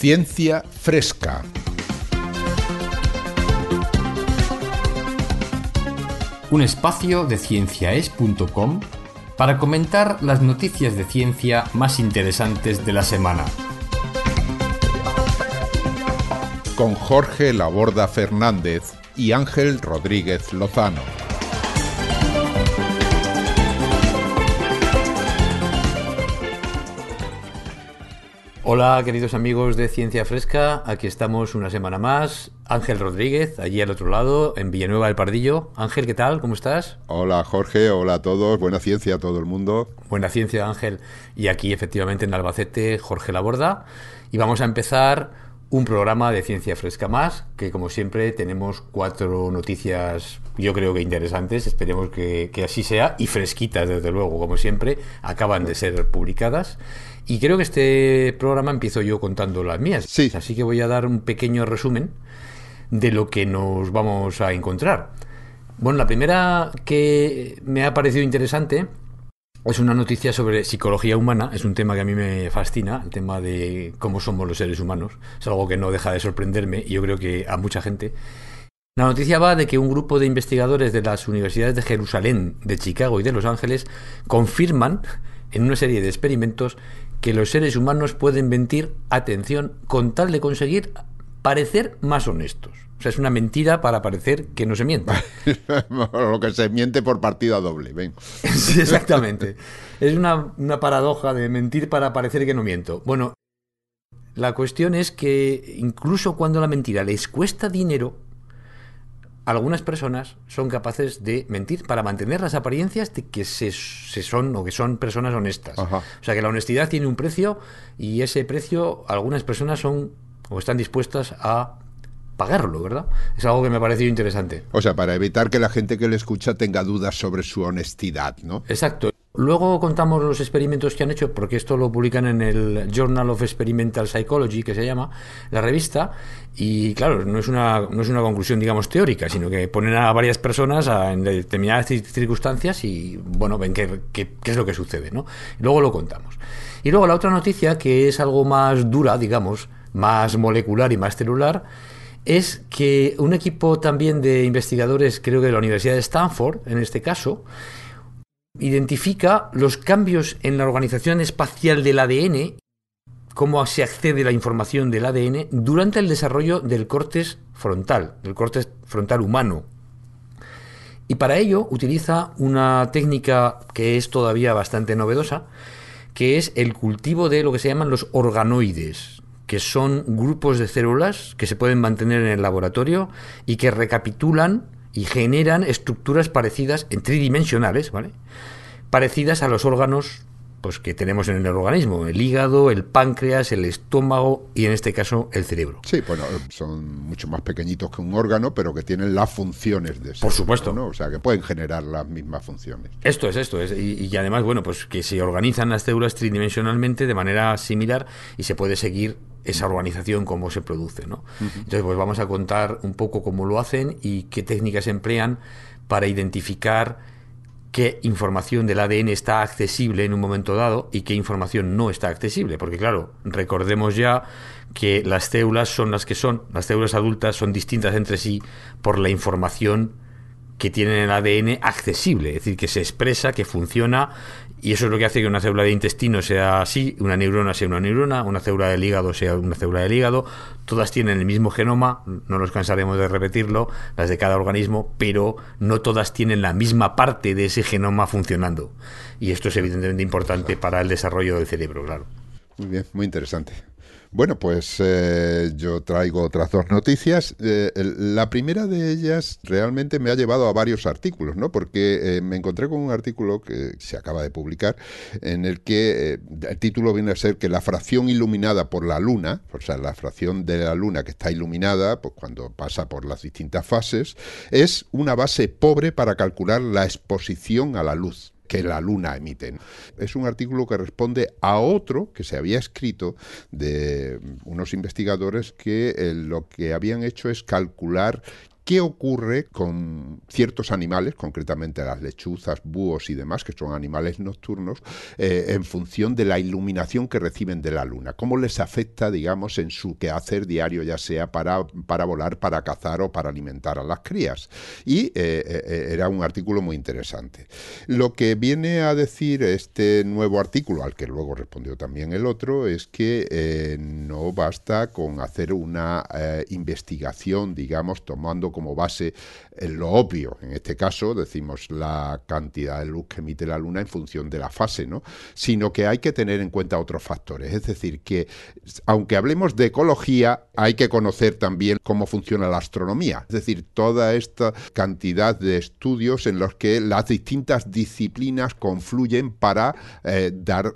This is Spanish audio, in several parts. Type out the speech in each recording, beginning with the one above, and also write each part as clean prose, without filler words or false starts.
Ciencia Fresca. Un espacio de cienciaes.com para comentar las noticias de ciencia más interesantes de la semana. Con Jorge Laborda Fernández y Ángel Rodríguez Lozano. Hola queridos amigos de Ciencia Fresca, aquí estamos una semana más. Ángel Rodríguez, allí al otro lado, en Villanueva del Pardillo. Ángel, ¿qué tal? ¿Cómo estás? Hola Jorge, hola a todos, buena ciencia a todo el mundo. Buena ciencia, Ángel. Y aquí efectivamente en Albacete, Jorge Laborda. Y vamos a empezar un programa de Ciencia Fresca más, que como siempre tenemos 4 noticias, yo creo que interesantes, esperemos que así sea, y fresquitas desde luego, como siempre, acaban de ser publicadas. Y creo que este programa empiezo yo contando las mías. Sí. Así que voy a dar un pequeño resumen de lo que nos vamos a encontrar. Bueno, la primera que me ha parecido interesante es una noticia sobre psicología humana. Es un tema que a mí me fascina, el tema de cómo somos los seres humanos. Es algo que no deja de sorprenderme y yo creo que a mucha gente. La noticia va de que un grupo de investigadores de las universidades de Jerusalén, de Chicago y de Los Ángeles confirman en una serie de experimentos que los seres humanos pueden mentir, atención, con tal de conseguir parecer más honestos. O sea, es una mentira para parecer que no se miente. Lo que se miente por partida doble, ven. Sí, exactamente. Es una paradoja de mentir para parecer que no miento. Bueno, la cuestión es que incluso cuando la mentira les cuesta dinero, algunas personas son capaces de mentir para mantener las apariencias de que se son o que son personas honestas. Ajá. O sea que la honestidad tiene un precio y ese precio algunas personas son o están dispuestas a pagarlo, ¿verdad? Es algo que me ha parecido interesante. O sea, para evitar que la gente que le escucha tenga dudas sobre su honestidad, ¿no? Exacto. Luego contamos los experimentos que han hecho, porque esto lo publican en el Journal of Experimental Psychology, que se llama la revista, y claro, no es una conclusión, digamos, teórica, sino que ponen a varias personas en determinadas circunstancias y, bueno, ven qué es lo que sucede, ¿no? Y luego lo contamos. Y luego la otra noticia, que es algo más dura, digamos, más molecular y más celular, es que un equipo también de investigadores, creo que de la Universidad de Stanford, en este caso, identifica los cambios en la organización espacial del ADN, cómo se accede a la información del ADN durante el desarrollo del córtex frontal humano. Y para ello utiliza una técnica que es todavía bastante novedosa, que es el cultivo de lo que se llaman los organoides, que son grupos de células que se pueden mantener en el laboratorio y que recapitulan y generan estructuras parecidas, tridimensionales, ¿vale? Parecidas a los órganos pues, que tenemos en el organismo, el hígado, el páncreas, el estómago y en este caso el cerebro. Sí, bueno, son mucho más pequeñitos que un órgano, pero que tienen las funciones de ese. Por supuesto. ¿No? O sea, que pueden generar las mismas funciones. Esto es. Y además, bueno, pues que se organizan las células tridimensionalmente de manera similar y se puede seguir esa organización, cómo se produce, ¿no? Entonces, pues vamos a contar un poco cómo lo hacen y qué técnicas emplean para identificar qué información del ADN está accesible en un momento dado y qué información no está accesible. Porque claro, recordemos ya que las células son las que son, las células adultas son distintas entre sí por la información que tienen el ADN accesible, es decir, que se expresa, que funciona, y eso es lo que hace que una célula de intestino sea así, una neurona sea una neurona, una célula del hígado sea una célula del hígado. Todas tienen el mismo genoma, no nos cansaremos de repetirlo, las de cada organismo, pero no todas tienen la misma parte de ese genoma funcionando. Y esto es evidentemente importante para el desarrollo del cerebro, claro. Muy bien, muy interesante. Bueno, pues yo traigo otras 2 noticias. La primera de ellas realmente me ha llevado a varios artículos, ¿no? Porque me encontré con un artículo que se acaba de publicar en el que el título viene a ser que la fracción iluminada por la Luna, o sea, la fracción de la Luna que está iluminada, pues cuando pasa por las distintas fases, es una base pobre para calcular la exposición a la luz que la Luna emite. Es un artículo que responde a otro que se había escrito de unos investigadores que lo que habían hecho es calcular qué ocurre con ciertos animales, concretamente las lechuzas, búhos y demás, que son animales nocturnos, en función de la iluminación que reciben de la luna. Cómo les afecta, digamos, en su quehacer diario, ya sea para volar, para cazar o para alimentar a las crías. Y era un artículo muy interesante. Lo que viene a decir este nuevo artículo, al que luego respondió también el otro, es que no basta con hacer una investigación, digamos, tomando como base lo obvio. En este caso decimos la cantidad de luz que emite la luna en función de la fase, ¿no? Sino que hay que tener en cuenta otros factores. Es decir, que aunque hablemos de ecología, hay que conocer también cómo funciona la astronomía. Es decir, toda esta cantidad de estudios en los que las distintas disciplinas confluyen para dar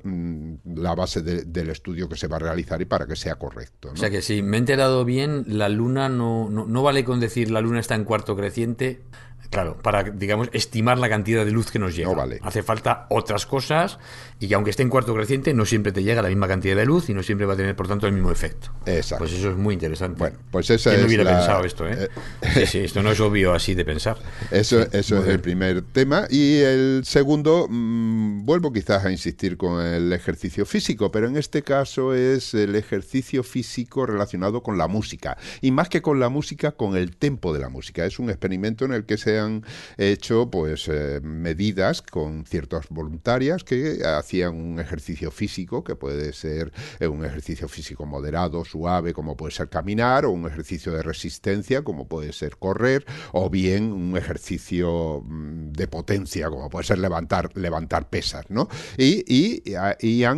la base del estudio que se va a realizar y para que sea correcto, ¿no? O sea que si me he enterado bien, la luna no vale con decir la luna está en cuarto creciente. Claro, para, digamos, estimar la cantidad de luz que nos llega. No vale. Hace falta otras cosas y que aunque esté en cuarto creciente, no siempre te llega la misma cantidad de luz y no siempre va a tener, por tanto, el mismo efecto. Exacto. Pues eso es muy interesante. Bueno, pues esa ¿Quién es no hubiera la... pensado esto, eh? Sí, esto no es obvio así de pensar. Eso Sí, es el primer tema. Y el segundo, vuelvo quizás a insistir con el ejercicio físico, pero en este caso es el ejercicio físico relacionado con la música. Y más que con la música, con el tempo de la música. Es un experimento en el que se han hecho pues medidas con ciertas voluntarias que hacían un ejercicio físico, que puede ser un ejercicio físico moderado, suave, como puede ser caminar, o un ejercicio de resistencia, como puede ser correr, o bien un ejercicio de potencia, como puede ser levantar pesas, ¿no? Y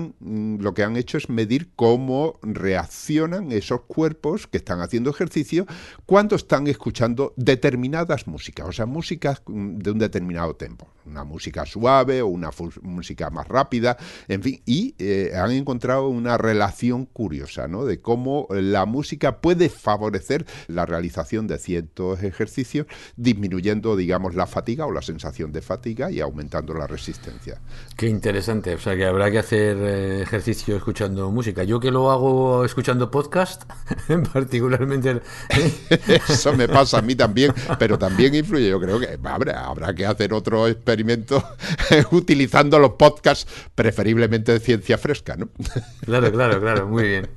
lo que han hecho es medir cómo reaccionan esos cuerpos que están haciendo ejercicio cuando están escuchando determinadas músicas, o sea, músicas de un determinado tempo, una música suave o una música más rápida, en fin, y han encontrado una relación curiosa, ¿no?, de cómo la música puede favorecer la realización de ciertos ejercicios, disminuyendo, digamos, la fatiga o la sensación de fatiga y aumentando la resistencia. Qué interesante, o sea que habrá que hacer ejercicio escuchando música. Yo que lo hago escuchando podcast, particularmente... Eso me pasa a mí también, pero también influye. Yo creo que habrá que hacer otro experimento utilizando los podcasts, preferiblemente de ciencia fresca, ¿no? Claro, muy bien.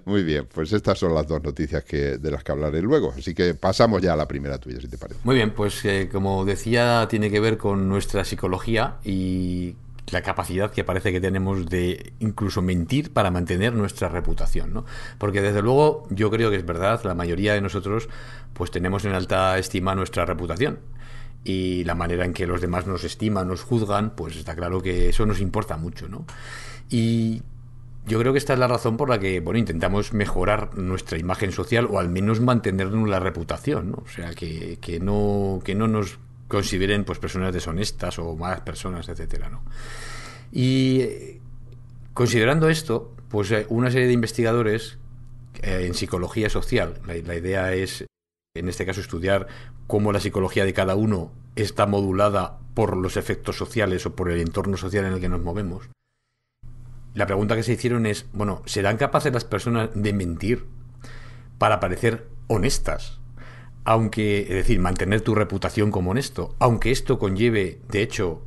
Muy bien, pues estas son las dos noticias de las que hablaré luego. Así que pasamos ya a la primera tuya, si te parece. Muy bien, pues como decía, tiene que ver con nuestra psicología y la capacidad que parece que tenemos de incluso mentir para mantener nuestra reputación, ¿no? Porque desde luego yo creo que es verdad, la mayoría de nosotros pues tenemos en alta estima nuestra reputación. Y la manera en que los demás nos estiman, nos juzgan, pues está claro que eso nos importa mucho, ¿no? Y yo creo que esta es la razón por la que, bueno, intentamos mejorar nuestra imagen social o al menos mantenernos la reputación, ¿no? O sea, que no nos consideren pues personas deshonestas o malas personas, etcétera, ¿no? Y considerando esto, pues una serie de investigadores en psicología social, la idea es, en este caso, estudiar cómo la psicología de cada uno está modulada por los efectos sociales o por el entorno social en el que nos movemos. La pregunta que se hicieron es, bueno, ¿serán capaces las personas de mentir para parecer honestas? Aunque, es decir, mantener tu reputación como honesto, aunque esto conlleve, de hecho,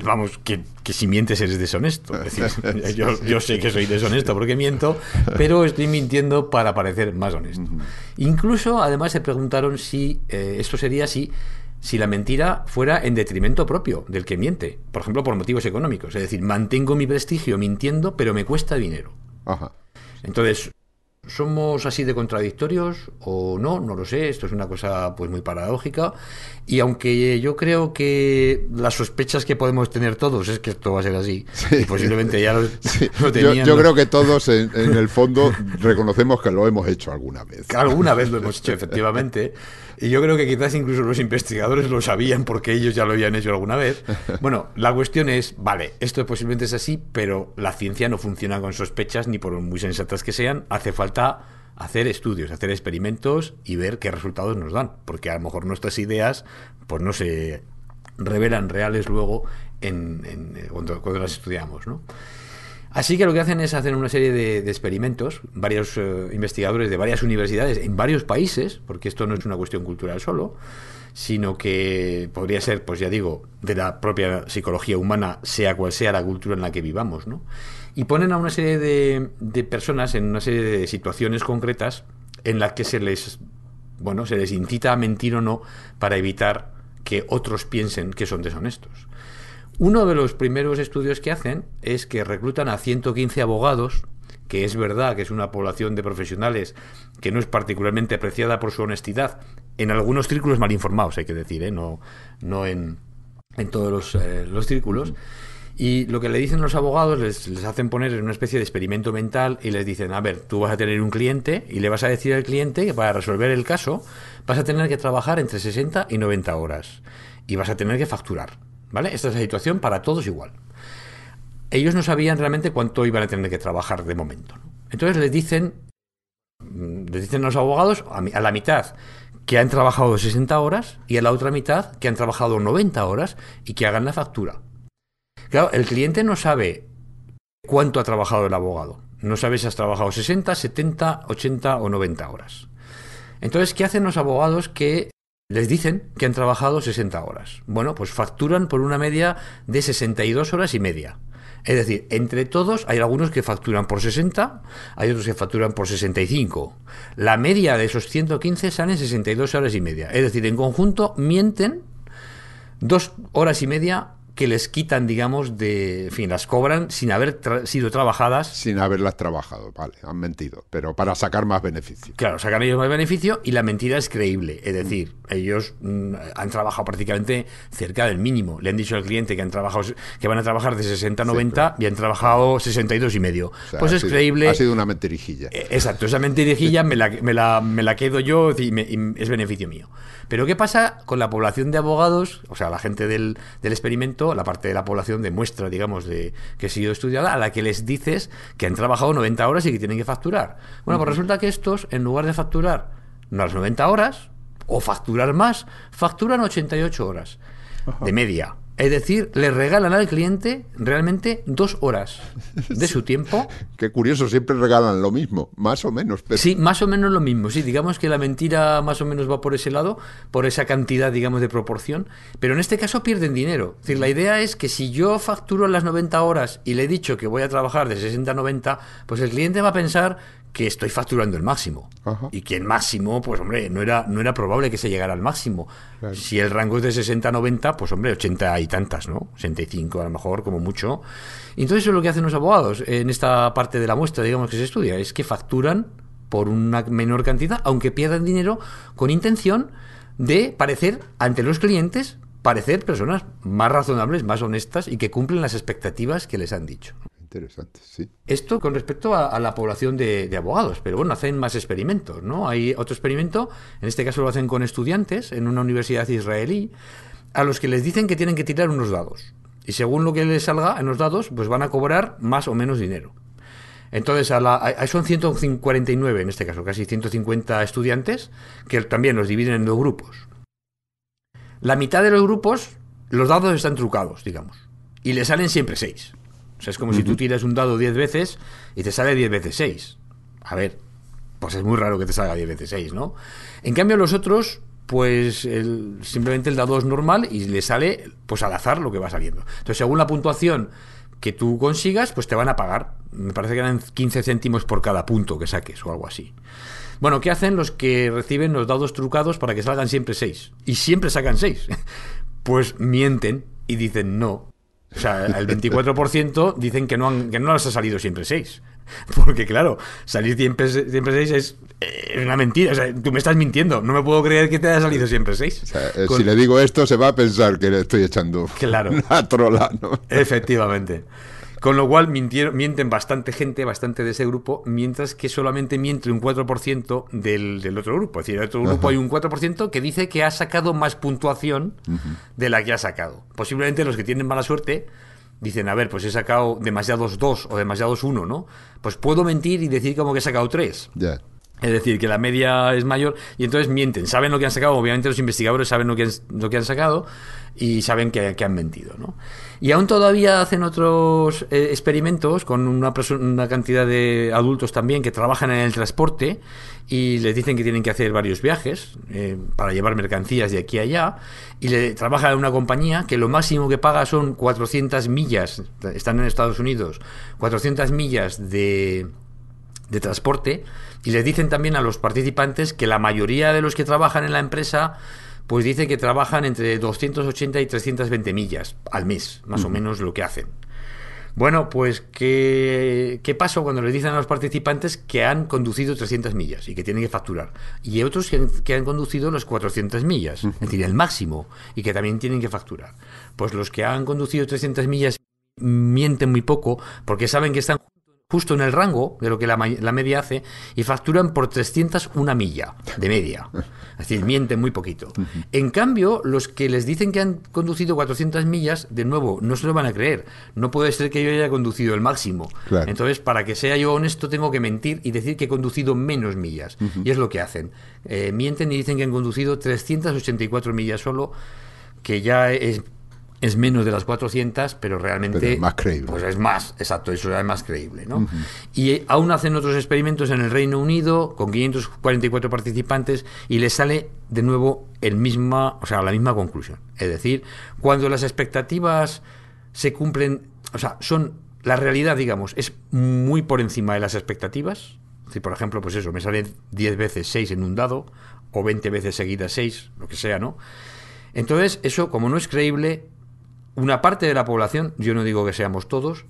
vamos, que si mientes eres deshonesto. Es decir, yo sé que soy deshonesto porque miento, pero estoy mintiendo para parecer más honesto. Incluso, además, se preguntaron si esto sería así si la mentira fuera en detrimento propio del que miente, por ejemplo, por motivos económicos. Es decir, mantengo mi prestigio mintiendo, pero me cuesta dinero. Ajá. Entonces, ¿somos así de contradictorios o no? No lo sé, esto es una cosa pues muy paradójica. Y aunque yo creo que las sospechas que podemos tener todos es que esto va a ser así, sí. Y posiblemente ya lo tenían. Yo creo que todos en el fondo reconocemos que lo hemos hecho alguna vez. Alguna vez lo hemos hecho, efectivamente. Y yo creo que quizás incluso los investigadores lo sabían porque ellos ya lo habían hecho alguna vez. Bueno, la cuestión es, vale, esto posiblemente es así, pero la ciencia no funciona con sospechas, ni por muy sensatas que sean. Hace falta hacer estudios, hacer experimentos y ver qué resultados nos dan, porque a lo mejor nuestras ideas pues no se revelan reales luego cuando las estudiamos, ¿no? Así que lo que hacen es hacer una serie de experimentos, varios investigadores de varias universidades en varios países, porque esto no es una cuestión cultural solo, sino que podría ser, pues ya digo, de la propia psicología humana, sea cual sea la cultura en la que vivamos, ¿no? Y ponen a una serie de personas en una serie de situaciones concretas en las que se les incita a mentir o no para evitar que otros piensen que son deshonestos. Uno de los primeros estudios que hacen es que reclutan a 115 abogados, que es verdad que es una población de profesionales que no es particularmente apreciada por su honestidad, en algunos círculos mal informados, hay que decir, no en todos los círculos. Y lo que le dicen los abogados, les hacen poner en una especie de experimento mental y les dicen, a ver, tú vas a tener un cliente y le vas a decir al cliente que para resolver el caso vas a tener que trabajar entre 60 y 90 horas y vas a tener que facturar, ¿vale? Esta es la situación para todos igual. Ellos no sabían realmente cuánto iban a tener que trabajar de momento, ¿no? Entonces les dicen a los abogados a la mitad que han trabajado 60 horas y a la otra mitad que han trabajado 90 horas y que hagan la factura. Claro, el cliente no sabe cuánto ha trabajado el abogado. No sabe si has trabajado 60, 70, 80 o 90 horas. Entonces, ¿qué hacen los abogados que les dicen que han trabajado 60 horas? Bueno, pues facturan por una media de 62 horas y media. Es decir, entre todos hay algunos que facturan por 60, hay otros que facturan por 65. La media de esos 115 salen 62 horas y media. Es decir, en conjunto mienten 2 horas y media que les quitan, digamos, las cobran sin haber sido trabajadas. Sin haberlas trabajado, vale, han mentido, pero para sacar más beneficio. Claro, sacan ellos más beneficio y la mentira es creíble, es decir, ellos han trabajado prácticamente cerca del mínimo. Le han dicho al cliente que van a trabajar de 60 a 90 claro. Y han trabajado 62 y medio. O sea, pues es creíble. Ha sido una mentirijilla. Exacto, esa mentirijilla me la quedo yo y es beneficio mío. Pero ¿qué pasa con la población de abogados, o sea, la gente del experimento, la parte de la población de muestra, digamos, que ha sido estudiada, a la que les dices que han trabajado 90 horas y que tienen que facturar? Bueno, pues resulta que estos, en lugar de facturar las 90 horas, o facturar más, facturan 88 horas de media. Es decir, le regalan al cliente realmente 2 horas de su tiempo. Qué curioso, siempre regalan lo mismo, más o menos. Pero... Sí, más o menos lo mismo. Sí, digamos que la mentira más o menos va por ese lado, por esa cantidad, digamos, de proporción. Pero en este caso pierden dinero. Es decir, la idea es que si yo facturo las 90 horas y le he dicho que voy a trabajar de 60 a 90, pues el cliente va a pensar que estoy facturando el máximo. Ajá. Y que el máximo, pues hombre, no era probable que se llegara al máximo. Claro. Si el rango es de 60 a 90, pues hombre, 80 y tantas, ¿no? 65 a lo mejor, como mucho. Y entonces eso es lo que hacen los abogados en esta parte de la muestra, digamos, que se estudia, es que facturan por una menor cantidad, aunque pierdan dinero, con intención de parecer, ante los clientes, parecer personas más razonables, más honestas y que cumplen las expectativas que les han dicho. Interesante, sí. Esto con respecto a la población de abogados, pero bueno, hacen más experimentos, ¿no? Hay otro experimento, en este caso lo hacen con estudiantes en una universidad israelí, a los que les dicen que tienen que tirar unos dados. Y según lo que les salga en los dados, pues van a cobrar más o menos dinero. Entonces, son 149 en este caso, casi 150 estudiantes, que también los dividen en 2 grupos. La mitad de los grupos, los dados están trucados, digamos, y le salen siempre 6. O sea, es como si tú tiras un dado 10 veces y te sale 10 veces 6. A ver, pues es muy raro que te salga 10 veces 6, ¿no? En cambio, los otros, pues simplemente el dado es normal y le sale pues al azar lo que va saliendo. Entonces, según la puntuación que tú consigas, pues te van a pagar. Me parece que eran 15 céntimos por cada punto que saques o algo así. Bueno, ¿qué hacen los que reciben los dados trucados para que salgan siempre 6? Y siempre sacan 6. Pues mienten y dicen no. O sea, el 24% dicen que no les ha salido siempre 6. Porque claro, salir siempre 6 es una mentira. O sea, tú me estás mintiendo. No me puedo creer que te haya salido siempre 6. O sea, si le digo esto, se va a pensar que le estoy echando una trola, ¿no? Efectivamente. Con lo cual mienten bastante gente, bastante de ese grupo, mientras que solamente miente un 4% del otro grupo. Es decir, en el otro grupo hay un 4% que dice que ha sacado más puntuación de la que ha sacado. Posiblemente los que tienen mala suerte dicen, a ver, pues he sacado demasiados 2 o demasiados 1, ¿no? Pues puedo mentir y decir como que he sacado 3. Yeah. Es decir, que la media es mayor y entonces mienten. Saben lo que han sacado, obviamente los investigadores saben lo que han sacado y saben que han mentido, ¿no? Y aún todavía hacen otros experimentos con una cantidad de adultos también que trabajan en el transporte y les dicen que tienen que hacer varios viajes para llevar mercancías de aquí a allá y trabajan en una compañía que lo máximo que paga son 400 millas, están en Estados Unidos, 400 millas de transporte, y les dicen también a los participantes que la mayoría de los que trabajan en la empresa pues dicen que trabajan entre 280 y 320 millas al mes, más o menos lo que hacen. Bueno, pues ¿qué pasa cuando les dicen a los participantes que han conducido 300 millas y que tienen que facturar? Y otros que han conducido las 400 millas, es decir, el máximo, y que también tienen que facturar. Pues los que han conducido 300 millas mienten muy poco porque saben que están justo en el rango de lo que la media hace y facturan por 301 milla de media. Es decir, mienten muy poquito. En cambio, los que les dicen que han conducido 400 millas, de nuevo, no se lo van a creer. No puede ser que yo haya conducido el máximo. Claro. Entonces, para que sea yo honesto, tengo que mentir y decir que he conducido menos millas. Y es lo que hacen. Mienten y dicen que han conducido 384 millas solo, que ya es menos de las 400, pero realmente es más creíble. Pues es más, exacto, eso es más creíble, ¿no? Y aún hacen otros experimentos en el Reino Unido con 544 participantes y les sale de nuevo la misma conclusión. Es decir, cuando las expectativas se cumplen, la realidad, digamos, es muy por encima de las expectativas. Si, por ejemplo, pues eso, me sale 10 veces 6 en un dado, o 20 veces seguidas 6, lo que sea, ¿no? Entonces, eso, como no es creíble, una parte de la población, yo no digo que seamos todos,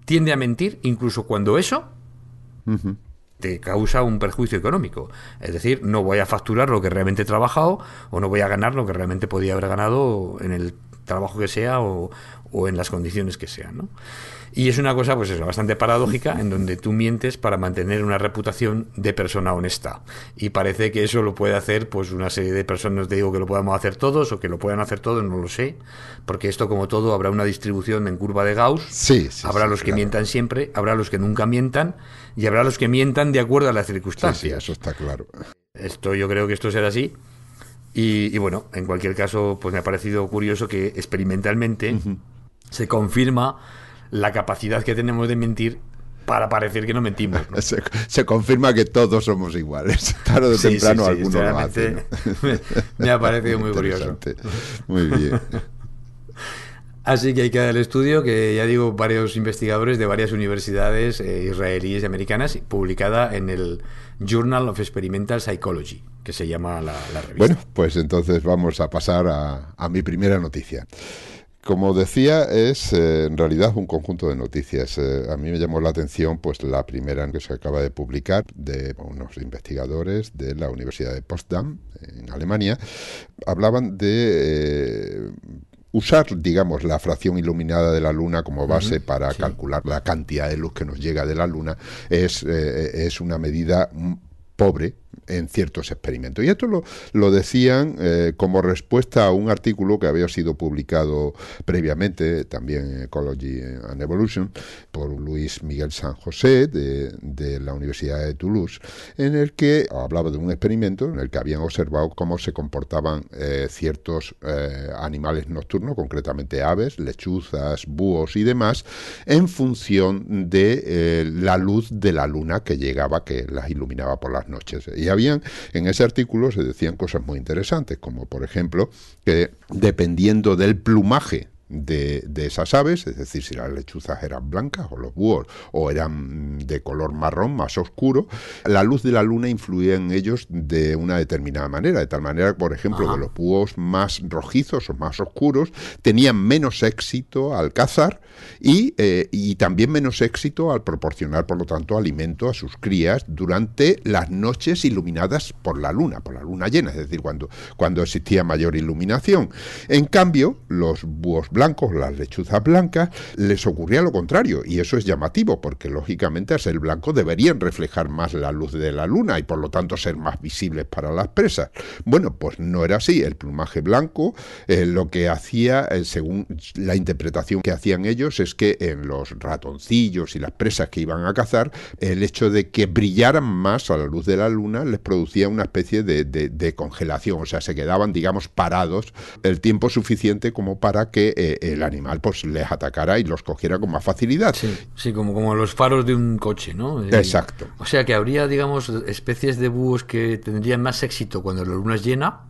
tiende a mentir incluso cuando eso te causa un perjuicio económico. Es decir, no voy a facturar lo que realmente he trabajado o no voy a ganar lo que realmente podía haber ganado en el trabajo que sea o en las condiciones que sean, ¿no? Y es una cosa, pues eso, bastante paradójica, en donde tú mientes para mantener una reputación de persona honesta. Y parece que eso lo puede hacer pues una serie de personas, no te digo que lo podamos hacer todos o que lo puedan hacer todos, no lo sé, porque esto, como todo, habrá una distribución en curva de Gauss. Habrá los que mientan siempre, habrá los que nunca mientan y habrá los que mientan de acuerdo a las circunstancias. Sí, eso está claro. Yo creo que esto será así. Y bueno, en cualquier caso, pues me ha parecido curioso que experimentalmente se confirma la capacidad que tenemos de mentir para parecer que no mentimos, ¿no? Se confirma que todos somos iguales. Tarde o temprano alguno lo hace, ¿no? Me ha parecido muy curioso. Muy bien. Así que hay que dar el estudio, que ya digo, varios investigadores de varias universidades israelíes y americanas, publicada en el Journal of Experimental Psychology, que se llama la revista. Bueno, pues entonces vamos a pasar a mi primera noticia. Como decía, es en realidad un conjunto de noticias. A mí me llamó la atención pues la primera que se acaba de publicar de unos investigadores de la Universidad de Potsdam, en Alemania. Hablaban de usar, digamos, la fracción iluminada de la Luna como base para calcular la cantidad de luz que nos llega de la Luna. Es una medida pobre en ciertos experimentos. Y esto lo decían como respuesta a un artículo que había sido publicado previamente, también en Ecology and Evolution, por Luis Miguel San José, de la Universidad de Toulouse, en el que hablaba de un experimento en el que habían observado cómo se comportaban ciertos animales nocturnos, concretamente aves, lechuzas, búhos y demás, en función de la luz de la luna que llegaba, que las iluminaba por las noches. Y en ese artículo se decían cosas muy interesantes, como por ejemplo que dependiendo del plumaje de esas aves, es decir, si las lechuzas eran blancas o los búhos o eran de color marrón más oscuro, la luz de la luna influía en ellos de una determinada manera, de tal manera que, por ejemplo, que los búhos más rojizos o más oscuros tenían menos éxito al cazar y también menos éxito al proporcionar, por lo tanto, alimento a sus crías durante las noches iluminadas por la luna llena, es decir, cuando existía mayor iluminación. En cambio, los búhos blancos, las lechuzas blancas, les ocurría lo contrario, y eso es llamativo, porque lógicamente al ser blancos deberían reflejar más la luz de la luna y por lo tanto ser más visibles para las presas. Bueno, pues no era así. El plumaje blanco lo que hacía, según la interpretación que hacían ellos, es que en los ratoncillos y las presas que iban a cazar, el hecho de que brillaran más a la luz de la luna les producía una especie de congelación, o sea, se quedaban, digamos, parados el tiempo suficiente como para que el animal pues les atacara y los cogiera con más facilidad. Sí, como los faros de un coche, ¿no? Exacto. O sea que habría, digamos, especies de búhos que tendrían más éxito cuando la luna es llena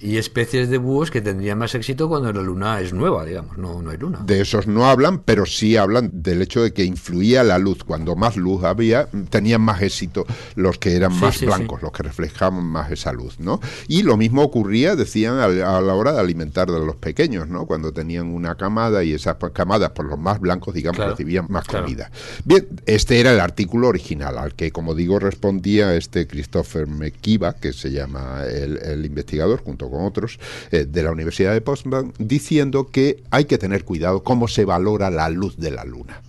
y especies de búhos que tendrían más éxito cuando la luna es nueva, digamos, no hay luna. De esos no hablan, pero sí hablan del hecho de que influía la luz. Cuando más luz había, tenían más éxito los que eran más blancos, los que reflejaban más esa luz, ¿no? Y lo mismo ocurría, decían, a la hora de alimentar a los pequeños, ¿no? Cuando tenían una camada y esas camadas, por los más blancos, digamos, recibían más comida. Bien, este era el artículo original, al que, como digo, respondía Christopher McKibben, que se llama el investigador, junto con otros, de la Universidad de Potsdam, diciendo que hay que tener cuidado cómo se valora la luz de la luna.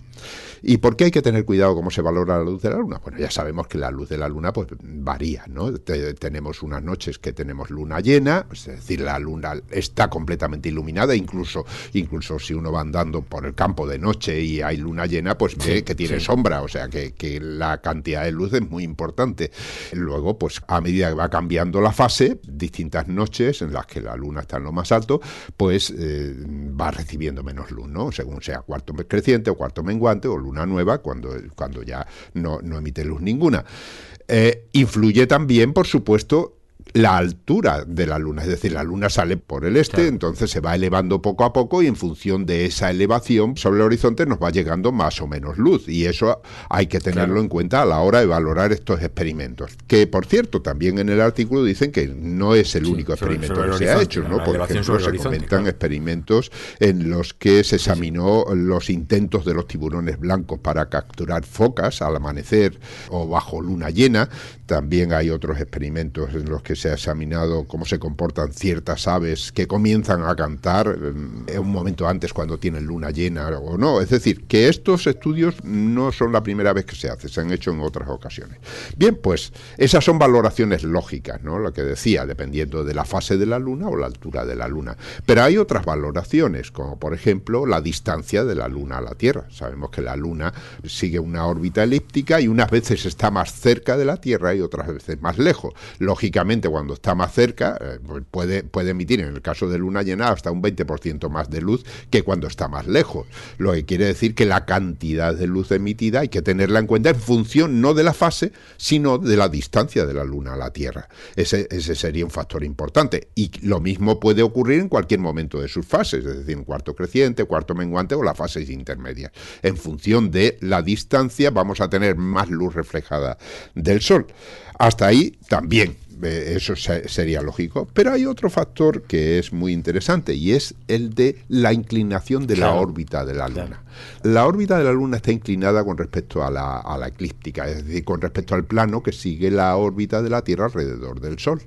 ¿Y por qué hay que tener cuidado cómo se valora la luz de la luna? Bueno, ya sabemos que la luz de la luna pues varía, ¿no? Tenemos unas noches que tenemos luna llena, es decir, la luna está completamente iluminada, incluso si uno va andando por el campo de noche y hay luna llena, pues ve que tiene sombra, o sea que la cantidad de luz es muy importante. Luego, pues a medida que va cambiando la fase, distintas noches en las que la luna está en lo más alto, pues va recibiendo menos luz, ¿no? Según sea cuarto creciente o cuarto menguante o luna nueva, cuando ya no emite luz ninguna. Influye también, por supuesto, la altura de la luna, es decir, la luna sale por el este, entonces se va elevando poco a poco y en función de esa elevación sobre el horizonte nos va llegando más o menos luz, y eso hay que tenerlo en cuenta a la hora de valorar estos experimentos, que por cierto también en el artículo dicen que no es el único experimento que se ha hecho, ¿no? Por ejemplo, se comentan experimentos en los que se examinó los intentos de los tiburones blancos para capturar focas al amanecer o bajo luna llena. También hay otros experimentos en los que se ha examinado cómo se comportan ciertas aves que comienzan a cantar un momento antes cuando tienen luna llena o no. Es decir, que estos estudios no son la primera vez que se hace, se han hecho en otras ocasiones. Bien, pues esas son valoraciones lógicas, ¿no? Lo que decía, dependiendo de la fase de la luna o la altura de la luna. Pero hay otras valoraciones, como por ejemplo la distancia de la luna a la Tierra. Sabemos que la luna sigue una órbita elíptica y unas veces está más cerca de la Tierra y otras veces más lejos. Lógicamente, cuando está más cerca, puede emitir, en el caso de luna llena, hasta un 20% más de luz que cuando está más lejos. Lo que quiere decir que la cantidad de luz emitida hay que tenerla en cuenta en función no de la fase, sino de la distancia de la luna a la Tierra. Ese sería un factor importante. Y lo mismo puede ocurrir en cualquier momento de sus fases, es decir, en cuarto creciente, cuarto menguante o las fases intermedias. En función de la distancia vamos a tener más luz reflejada del Sol. Hasta ahí también. Eso sería lógico, pero hay otro factor que es muy interesante y es el de la inclinación de la órbita de la Luna. La órbita de la Luna está inclinada con respecto a la eclíptica, es decir, con respecto al plano que sigue la órbita de la Tierra alrededor del Sol.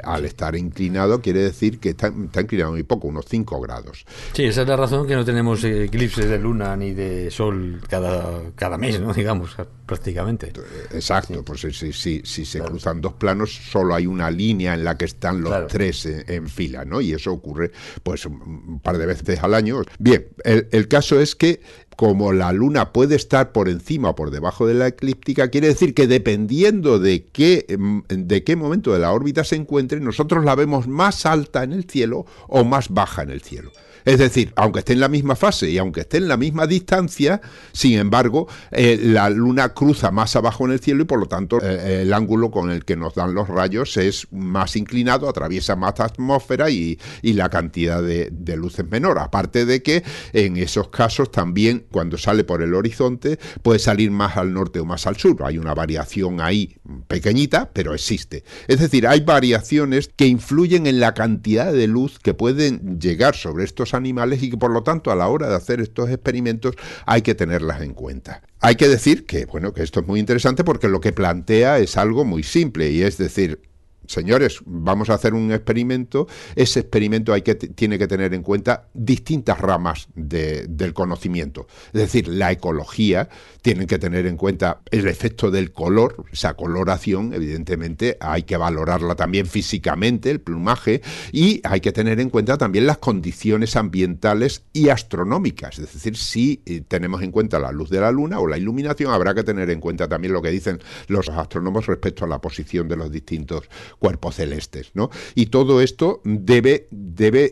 Al estar inclinado quiere decir que está inclinado muy poco, unos 5 grados. Sí, esa es la razón que no tenemos eclipses de luna ni de sol cada mes, ¿no? Digamos, prácticamente. Exacto, pues si se cruzan dos planos, solo hay una línea en la que están los tres en fila, ¿no? Y eso ocurre pues un par de veces al año. Bien, el caso es que como la Luna puede estar por encima o por debajo de la eclíptica, quiere decir que dependiendo de qué momento de la órbita se encuentre, nosotros la vemos más alta en el cielo o más baja en el cielo. Es decir, aunque esté en la misma fase y aunque esté en la misma distancia, sin embargo, la Luna cruza más abajo en el cielo y por lo tanto el ángulo con el que nos dan los rayos es más inclinado, atraviesa más atmósfera y la cantidad de luz es menor. Aparte de que en esos casos también cuando sale por el horizonte puede salir más al norte o más al sur. Hay una variación ahí pequeñita, pero existe. Es decir, hay variaciones que influyen en la cantidad de luz que pueden llegar sobre estos animales y que por lo tanto a la hora de hacer estos experimentos hay que tenerlas en cuenta. Hay que decir que, bueno, que esto es muy interesante porque lo que plantea es algo muy simple y es decir, señores, vamos a hacer un experimento, ese experimento tiene que tener en cuenta distintas ramas del conocimiento. Es decir, la ecología, tienen que tener en cuenta el efecto del color, esa coloración, evidentemente hay que valorarla también físicamente, el plumaje, y hay que tener en cuenta también las condiciones ambientales y astronómicas. Es decir, si tenemos en cuenta la luz de la luna o la iluminación, habrá que tener en cuenta también lo que dicen los astrónomos respecto a la posición de los distintos cuerpos celestes, ¿no? Y todo esto debe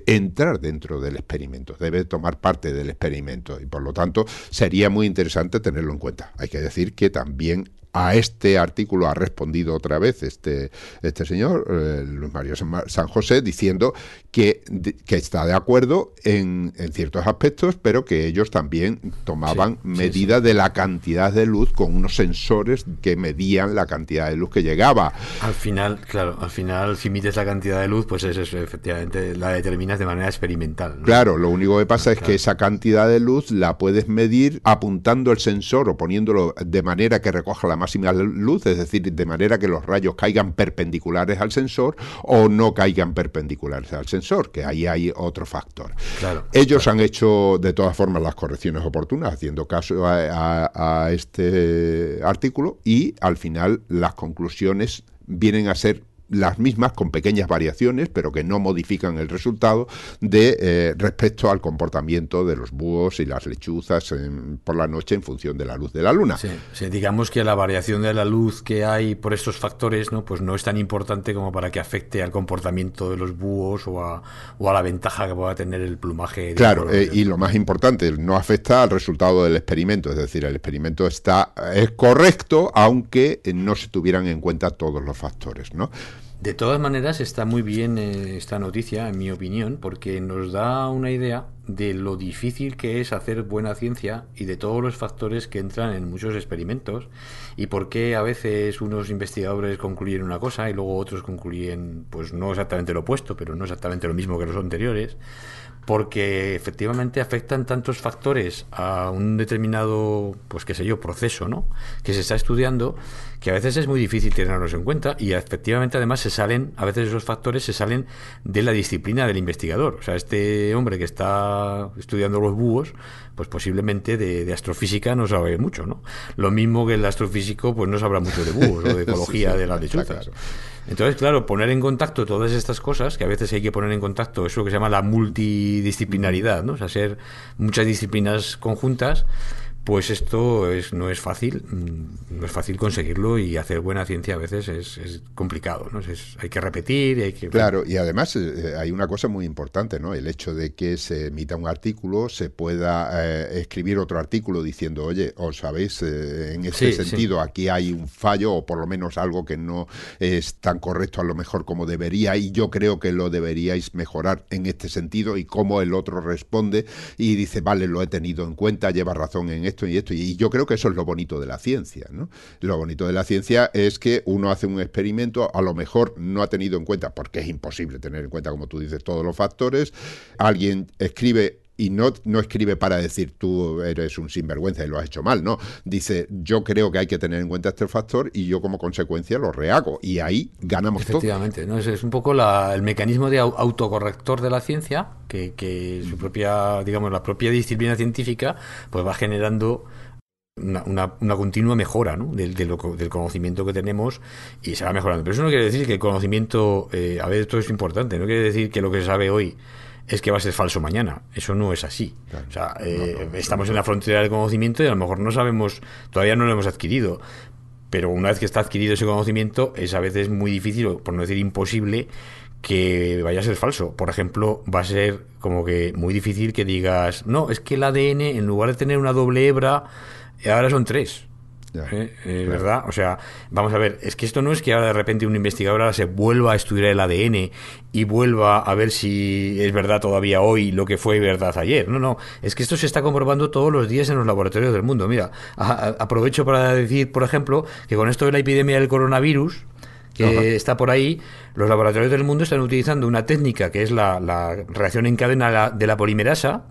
entrar dentro del experimento, debe tomar parte del experimento, y por lo tanto sería muy interesante tenerlo en cuenta. Hay que decir que también a este artículo ha respondido otra vez este señor, Luis María San José, diciendo que está de acuerdo en ciertos aspectos, pero que ellos también tomaban medidas de la cantidad de luz con unos sensores que medían la cantidad de luz que llegaba. Al final, si mides la cantidad de luz, pues eso efectivamente la determinas de manera experimental, ¿no? Claro, lo único que pasa es que esa cantidad de luz la puedes medir apuntando el sensor o poniéndolo de manera que recoja la máxima luz, es decir, de manera que los rayos caigan perpendiculares al sensor o no caigan perpendiculares al sensor, que ahí hay otro factor. Ellos han hecho de todas formas las correcciones oportunas, haciendo caso a este artículo, y al final las conclusiones vienen a ser las mismas, con pequeñas variaciones, pero que no modifican el resultado respecto al comportamiento de los búhos y las lechuzas por la noche en función de la luz de la luna. Sí, digamos que la variación de la luz que hay por estos factores, ¿no? Pues no es tan importante como para que afecte al comportamiento de los búhos o a la ventaja que pueda tener el plumaje. Claro, y lo más importante, no afecta al resultado del experimento, es decir, el experimento es correcto, aunque no se tuvieran en cuenta todos los factores, ¿no? De todas maneras, está muy bien esta noticia, en mi opinión, porque nos da una idea de lo difícil que es hacer buena ciencia y de todos los factores que entran en muchos experimentos, y por qué a veces unos investigadores concluyen una cosa y luego otros concluyen, pues no exactamente lo opuesto, pero no exactamente lo mismo que los anteriores, porque efectivamente afectan tantos factores a un determinado, pues qué sé yo, proceso, ¿no?, que se está estudiando, que a veces es muy difícil tenerlos en cuenta, y efectivamente además a veces esos factores se salen de la disciplina del investigador. O sea, este hombre que está estudiando los búhos, pues posiblemente de astrofísica no sabe mucho, ¿no? Lo mismo que el astrofísico pues no sabrá mucho de búhos o de ecología de las lechuzas. Claro. Entonces, claro, poner en contacto todas estas cosas, que a veces hay que poner en contacto eso que se llama la multidisciplinaridad, ¿no? O sea, ser muchas disciplinas conjuntas, pues esto no es fácil conseguirlo, y hacer buena ciencia a veces es complicado, ¿no? Hay que repetir, Claro, y además hay una cosa muy importante, ¿no? El hecho de que se emita un artículo, se pueda escribir otro artículo diciendo, oye, os sabéis, en este sentido aquí hay un fallo, o por lo menos algo que no es tan correcto a lo mejor como debería, y yo creo que lo deberíais mejorar en este sentido, y cómo el otro responde y dice, vale, lo he tenido en cuenta, lleva razón en esto y esto, y yo creo que eso es lo bonito de la ciencia, ¿no? Lo bonito de la ciencia es que uno hace un experimento, a lo mejor no ha tenido en cuenta, porque es imposible tener en cuenta, como tú dices, todos los factores, alguien escribe y no escribe para decir tú eres un sinvergüenza y lo has hecho mal, no, dice yo creo que hay que tener en cuenta este factor y yo como consecuencia lo rehago, y ahí ganamos todo. Efectivamente, ¿no? Es un poco el mecanismo de autocorrector de la ciencia, que su propia, digamos, la propia disciplina científica pues va generando una continua mejora, ¿no?, del conocimiento que tenemos, y se va mejorando. Pero eso no quiere decir que el conocimiento, a ver, esto es importante, no quiere decir que lo que se sabe hoy es que va a ser falso mañana. Eso no es así. Claro. O sea, estamos en la frontera del conocimiento y a lo mejor no sabemos, todavía no lo hemos adquirido, pero una vez que está adquirido ese conocimiento es a veces muy difícil, por no decir imposible, que vaya a ser falso. Por ejemplo, va a ser como que muy difícil que digas, no, es que el ADN en lugar de tener una doble hebra ahora son 3. Claro. ¿Verdad? O sea, vamos a ver, es que esto no es que ahora de repente un investigador ahora se vuelva a estudiar el ADN y vuelva a ver si es verdad todavía hoy lo que fue verdad ayer. No, es que esto se está comprobando todos los días en los laboratorios del mundo. Mira, aprovecho para decir, por ejemplo, que con esto de la epidemia del coronavirus, que está por ahí, los laboratorios del mundo están utilizando una técnica que es la reacción en cadena de la polimerasa,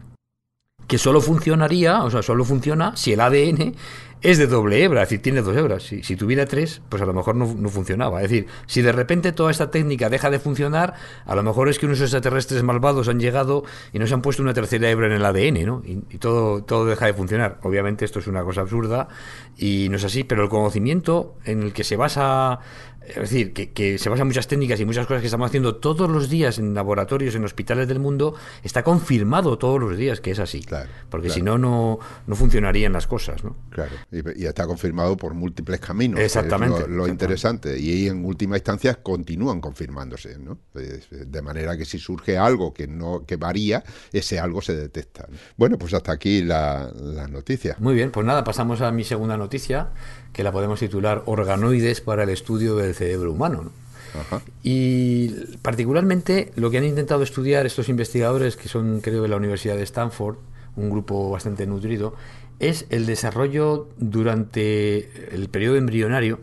que solo funcionaría, o sea, solo funciona si el ADN es de doble hebra, es decir, tiene 2 hebras. Si tuviera 3, pues a lo mejor no funcionaba. Es decir, si de repente toda esta técnica deja de funcionar, a lo mejor es que unos extraterrestres malvados han llegado y nos han puesto una tercera hebra en el ADN, ¿no? Y todo deja de funcionar. Obviamente esto es una cosa absurda y no es así, pero el conocimiento en el que se basa... Es decir, que se basa en muchas técnicas y muchas cosas que estamos haciendo todos los días en laboratorios, en hospitales del mundo, está confirmado todos los días que es así. Claro, porque claro. si no, no funcionarían las cosas, ¿no? Claro, y está confirmado por múltiples caminos. Exactamente. Que es lo interesante. Y en última instancia continúan confirmándose, ¿no? De manera que si surge algo que varía, ese algo se detecta, ¿no? Bueno, pues hasta aquí la noticia. Muy bien, pues nada, pasamos a mi segunda noticia, que la podemos titular Organoides para el estudio del cerebro humano, ¿no? Ajá. Y particularmente lo que han intentado estudiar estos investigadores, que son creo de la Universidad de Stanford, un grupo bastante nutrido, es el desarrollo durante el periodo embrionario.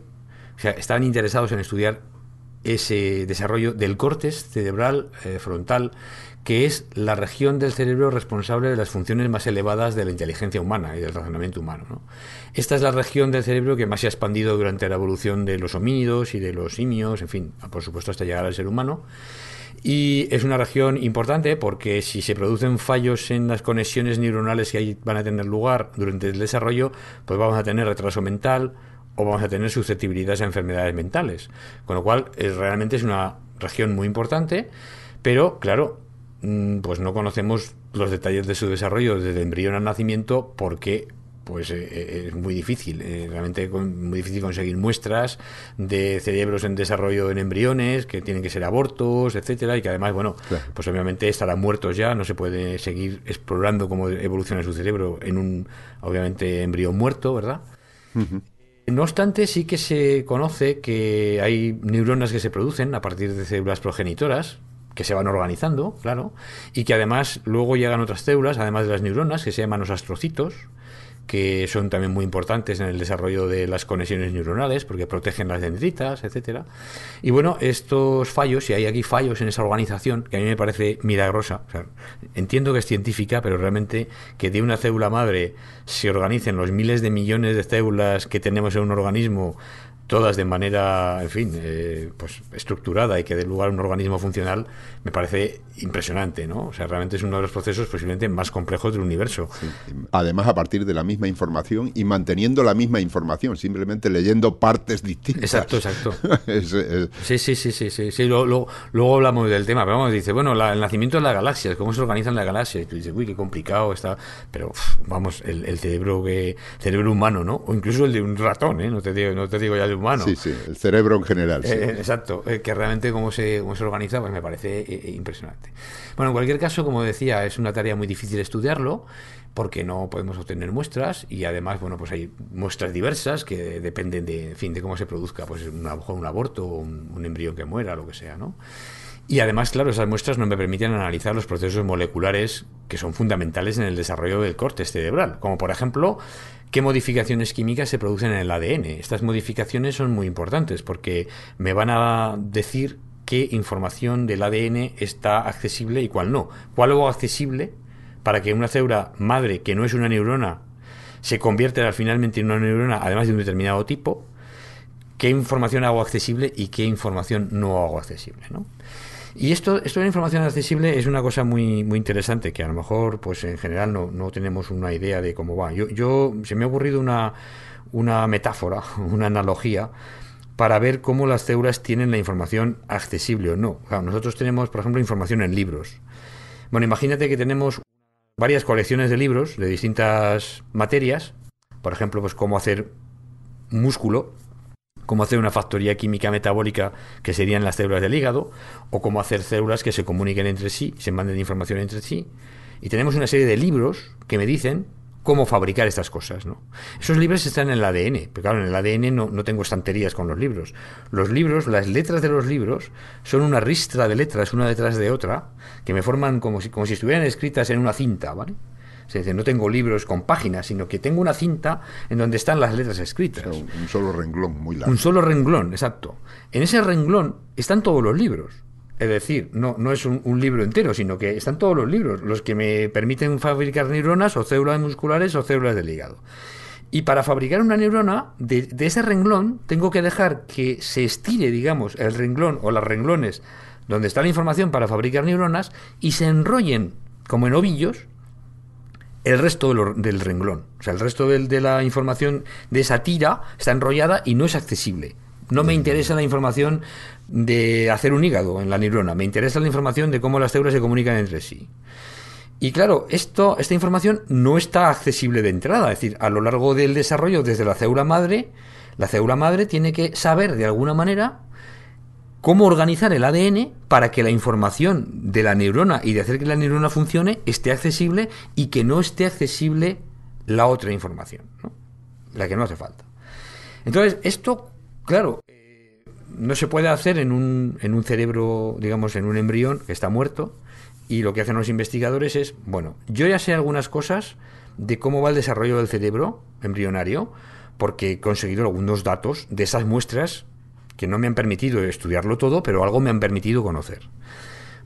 O sea, estaban interesados en estudiar ese desarrollo del córtex cerebral frontal, que es la región del cerebro responsable de las funciones más elevadas de la inteligencia humana y del razonamiento humano, ¿no? Esta es la región del cerebro que más se ha expandido durante la evolución de los homínidos y de los simios, en fin, por supuesto hasta llegar al ser humano. Y es una región importante porque si se producen fallos en las conexiones neuronales que ahí van a tener lugar durante el desarrollo, pues vamos a tener retraso mental o vamos a tener susceptibilidades a enfermedades mentales. Con lo cual, realmente es una región muy importante, pero claro, pues no conocemos los detalles de su desarrollo desde el embrión al nacimiento porque pues es muy difícil, realmente muy difícil conseguir muestras de cerebros en desarrollo en embriones que tienen que ser abortos, etcétera, y que además, bueno, claro, pues obviamente estarán muertos ya, no se puede seguir explorando cómo evoluciona su cerebro en un, obviamente, embrión muerto, ¿verdad? Uh-huh. No obstante, sí que se conoce que hay neuronas que se producen a partir de células progenitoras que se van organizando, claro, y que además luego llegan otras células, además de las neuronas, que se llaman los astrocitos, que son también muy importantes en el desarrollo de las conexiones neuronales porque protegen las dendritas, etcétera. Y bueno, estos fallos, si hay aquí fallos en esa organización, que a mí me parece milagrosa, o sea, entiendo que es científica, pero realmente que de una célula madre se organicen los miles de millones de células que tenemos en un organismo, todas de manera, en fin, pues estructurada y que dé lugar a un organismo funcional, me parece impresionante, ¿no? O sea, realmente es uno de los procesos posiblemente más complejos del universo. Sí. Además, a partir de la misma información y manteniendo la misma información, simplemente leyendo partes distintas. Exacto. Sí. Luego hablamos del tema, pero vamos, dice, bueno, el nacimiento de las galaxias, cómo se organizan las galaxias. Y tú dices, uy, qué complicado está. Pero, vamos, el cerebro humano, ¿no? O incluso el de un ratón, ¿eh? No te digo ya de humano. Sí, el cerebro en general. Sí. Exacto, que realmente cómo se organiza, pues me parece impresionante. Bueno, en cualquier caso, como decía, es una tarea muy difícil estudiarlo porque no podemos obtener muestras y además, bueno, pues hay muestras diversas que dependen de, en fin, de cómo se produzca, pues a lo mejor un aborto o un embrión que muera, lo que sea, ¿no? Y además, claro, esas muestras no me permiten analizar los procesos moleculares que son fundamentales en el desarrollo del córtex cerebral, como por ejemplo, qué modificaciones químicas se producen en el ADN. Estas modificaciones son muy importantes porque me van a decir qué información del ADN está accesible y cuál no. ¿Cuál hago accesible para que una célula madre, que no es una neurona, se convierta finalmente en una neurona, además de un determinado tipo? ¿Qué información hago accesible y qué información no hago accesible, ¿no? Y esto de la información accesible es una cosa muy, muy interesante, que a lo mejor, pues en general no tenemos una idea de cómo va. Se me ha ocurrido una metáfora, una analogía, para ver cómo las células tienen la información accesible o no. Claro, nosotros tenemos, por ejemplo, información en libros. Bueno, imagínate que tenemos varias colecciones de libros de distintas materias, por ejemplo, pues cómo hacer músculo, cómo hacer una factoría química metabólica, que serían las células del hígado, o cómo hacer células que se comuniquen entre sí, se manden información entre sí. Y tenemos una serie de libros que me dicen cómo fabricar estas cosas, ¿no? Esos libros están en el ADN, pero claro, en el ADN no tengo estanterías con los libros. Los libros, las letras de los libros, son una ristra de letras, una detrás de otra, que me forman como si estuvieran escritas en una cinta, ¿vale? Es decir, no tengo libros con páginas, sino que tengo una cinta en donde están las letras escritas. O sea, un solo renglón muy largo. Un solo renglón, exacto. En ese renglón están todos los libros. Es decir, no es un libro entero, sino que están todos los libros, los que me permiten fabricar neuronas o células musculares o células del hígado. Y para fabricar una neurona, de ese renglón, tengo que dejar que se estire, digamos, el renglón o los renglones donde está la información para fabricar neuronas y se enrollen, como en ovillos, el resto del renglón. O sea, el resto de la información de esa tira está enrollada y no es accesible. No me interesa la información de hacer un hígado en la neurona, me interesa la información de cómo las células se comunican entre sí. Y claro, esta información no está accesible de entrada, es decir, a lo largo del desarrollo desde la célula madre tiene que saber de alguna manera cómo organizar el ADN para que la información de la neurona y de hacer que la neurona funcione esté accesible y que no esté accesible la otra información, ¿no? La que no hace falta. Entonces, esto, claro, no se puede hacer en un cerebro, digamos, en un embrión que está muerto. Y lo que hacen los investigadores es, bueno, yo ya sé algunas cosas de cómo va el desarrollo del cerebro embrionario, porque he conseguido algunos datos de esas muestras que no me han permitido estudiarlo todo, pero algo me han permitido conocer.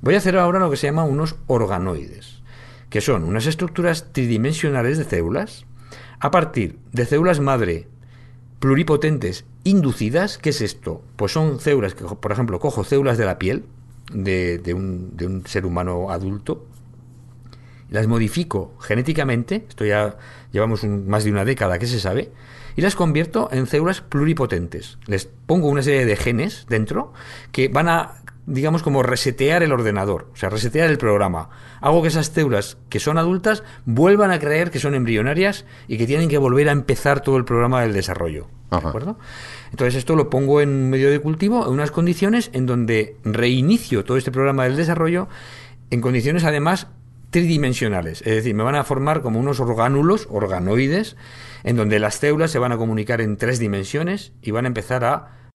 Voy a hacer ahora lo que se llama unos organoides, que son unas estructuras tridimensionales de células a partir de células madre pluripotentes inducidas. ¿Qué es esto? Pues son células que, por ejemplo, cojo células de la piel de un ser humano adulto, las modifico genéticamente, esto ya llevamos más de una década que se sabe, y las convierto en células pluripotentes. Les pongo una serie de genes dentro que van a, digamos, como resetear el ordenador, o sea, resetear el programa. Hago que esas células que son adultas vuelvan a creer que son embrionarias y que tienen que volver a empezar todo el programa del desarrollo. ¿De acuerdo? Entonces esto lo pongo en un medio de cultivo, en unas condiciones en donde reinicio todo este programa del desarrollo en condiciones además tridimensionales. Es decir, me van a formar como unos organoides, en donde las células se van a comunicar en 3 dimensiones y van a empezar a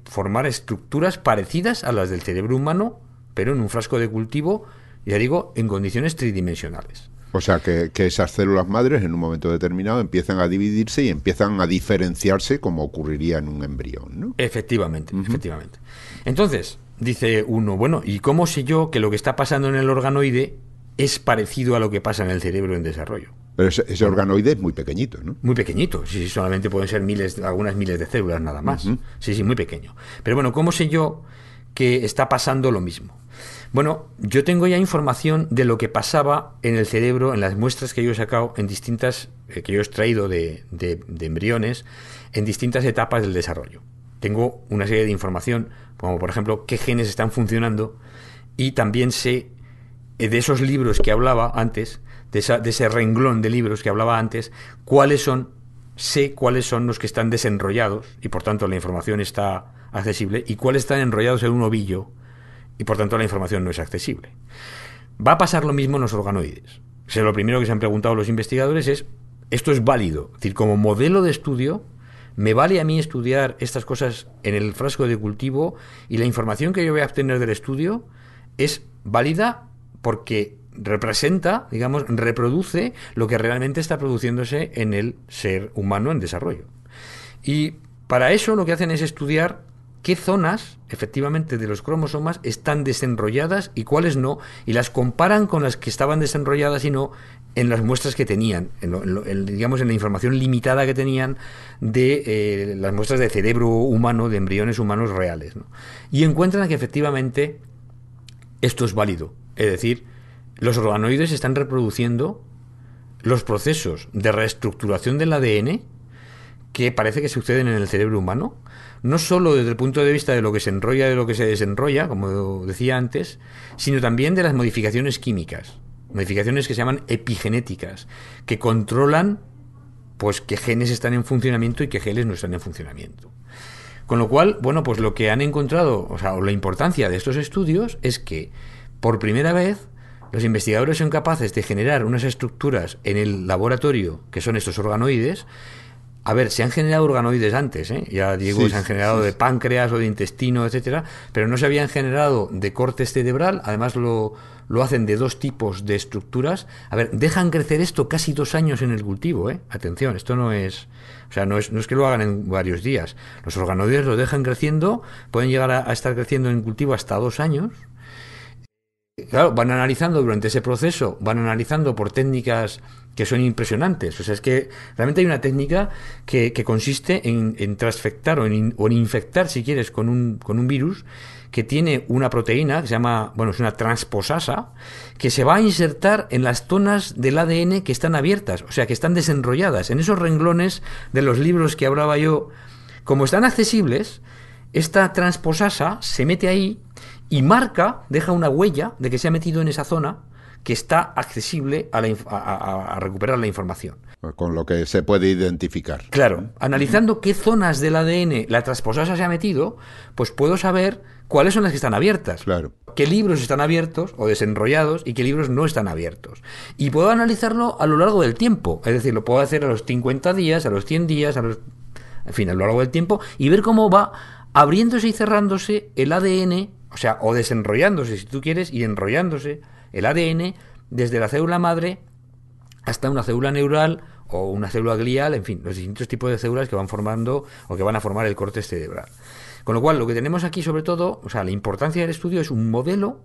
formar estructuras parecidas a las del cerebro humano, pero en un frasco de cultivo, ya digo, en condiciones tridimensionales. O sea, que esas células madres en un momento determinado empiezan a dividirse y empiezan a diferenciarse como ocurriría en un embrión, ¿no? Efectivamente, efectivamente. Entonces, dice uno, bueno, ¿y cómo sé yo que lo que está pasando en el organoide es parecido a lo que pasa en el cerebro en desarrollo? Pero ese organoide es muy pequeñito, ¿no? Muy pequeñito, sí, solamente pueden ser algunas miles de células nada más. Sí, muy pequeño. Pero bueno, ¿cómo sé yo que está pasando lo mismo? Bueno, yo tengo ya información de lo que pasaba en el cerebro, en las muestras que yo he sacado en distintas, que yo he extraído de embriones, en distintas etapas del desarrollo. Tengo una serie de información, como por ejemplo, qué genes están funcionando, y también sé de esos libros que hablaba antes, de ese renglón de libros que hablaba antes, sé cuáles son los que están desenrollados, y por tanto la información está accesible, y cuáles están enrollados en un ovillo, y por tanto la información no es accesible. Va a pasar lo mismo en los organoides. O sea, lo primero que se han preguntado los investigadores es, ¿esto es válido? Es decir, como modelo de estudio, ¿me vale a mí estudiar estas cosas en el frasco de cultivo y la información que yo voy a obtener del estudio es válida porque representa, digamos, reproduce lo que realmente está produciéndose en el ser humano en desarrollo? Y para eso lo que hacen es estudiar qué zonas, efectivamente, de los cromosomas están desenrolladas y cuáles no, y las comparan con las que estaban desenrolladas y no en las muestras que tenían, digamos, en la información limitada que tenían de las muestras de cerebro humano, de embriones humanos reales, ¿no? Y encuentran que efectivamente esto es válido. Es decir, los organoides están reproduciendo los procesos de reestructuración del ADN que parece que suceden en el cerebro humano, no solo desde el punto de vista de lo que se enrolla y de lo que se desenrolla, como decía antes, sino también de las modificaciones químicas, modificaciones que se llaman epigenéticas, que controlan pues qué genes están en funcionamiento y qué genes no están en funcionamiento. Con lo cual, bueno, pues lo que han encontrado, o sea, la importancia de estos estudios es que por primera vez los investigadores son capaces de generar unas estructuras en el laboratorio que son estos organoides. A ver, se han generado organoides antes, ya digo, sí, se han generado de páncreas o de intestino, etcétera, pero no se habían generado de corte cerebral. Además lo hacen de 2 tipos de estructuras. A ver, dejan crecer esto casi 2 años en el cultivo, Atención, esto no es, o sea, no es que lo hagan en varios días. Los organoides lo dejan creciendo, pueden llegar a estar creciendo en cultivo hasta 2 años. Claro, van analizando durante ese proceso, van analizando por técnicas que son impresionantes. O sea, es que realmente hay una técnica que consiste en transfectar o en infectar, si quieres, con un virus que tiene una proteína que se llama, bueno, es una transposasa, que se va a insertar en las zonas del ADN que están abiertas, o sea, que están desenrolladas. En esos renglones de los libros que hablaba yo, como están accesibles, esta transposasa se mete ahí y marca, deja una huella de que se ha metido en esa zona que está accesible a recuperar la información. Con lo que se puede identificar. Claro, analizando qué zonas del ADN la transposasa se ha metido, pues puedo saber cuáles son las que están abiertas. Claro. Qué libros están abiertos o desenrollados y qué libros no están abiertos. Y puedo analizarlo a lo largo del tiempo. Es decir, lo puedo hacer a los 50 días, a los 100 días, en fin, a lo largo del tiempo y ver cómo va abriéndose y cerrándose el ADN, o sea, o desenrollándose, si tú quieres, y enrollándose el ADN desde la célula madre hasta una célula neural o una célula glial, en fin, los distintos tipos de células que van formando o que van a formar el córtex cerebral. Con lo cual, lo que tenemos aquí, sobre todo, o sea, la importancia del estudio es un modelo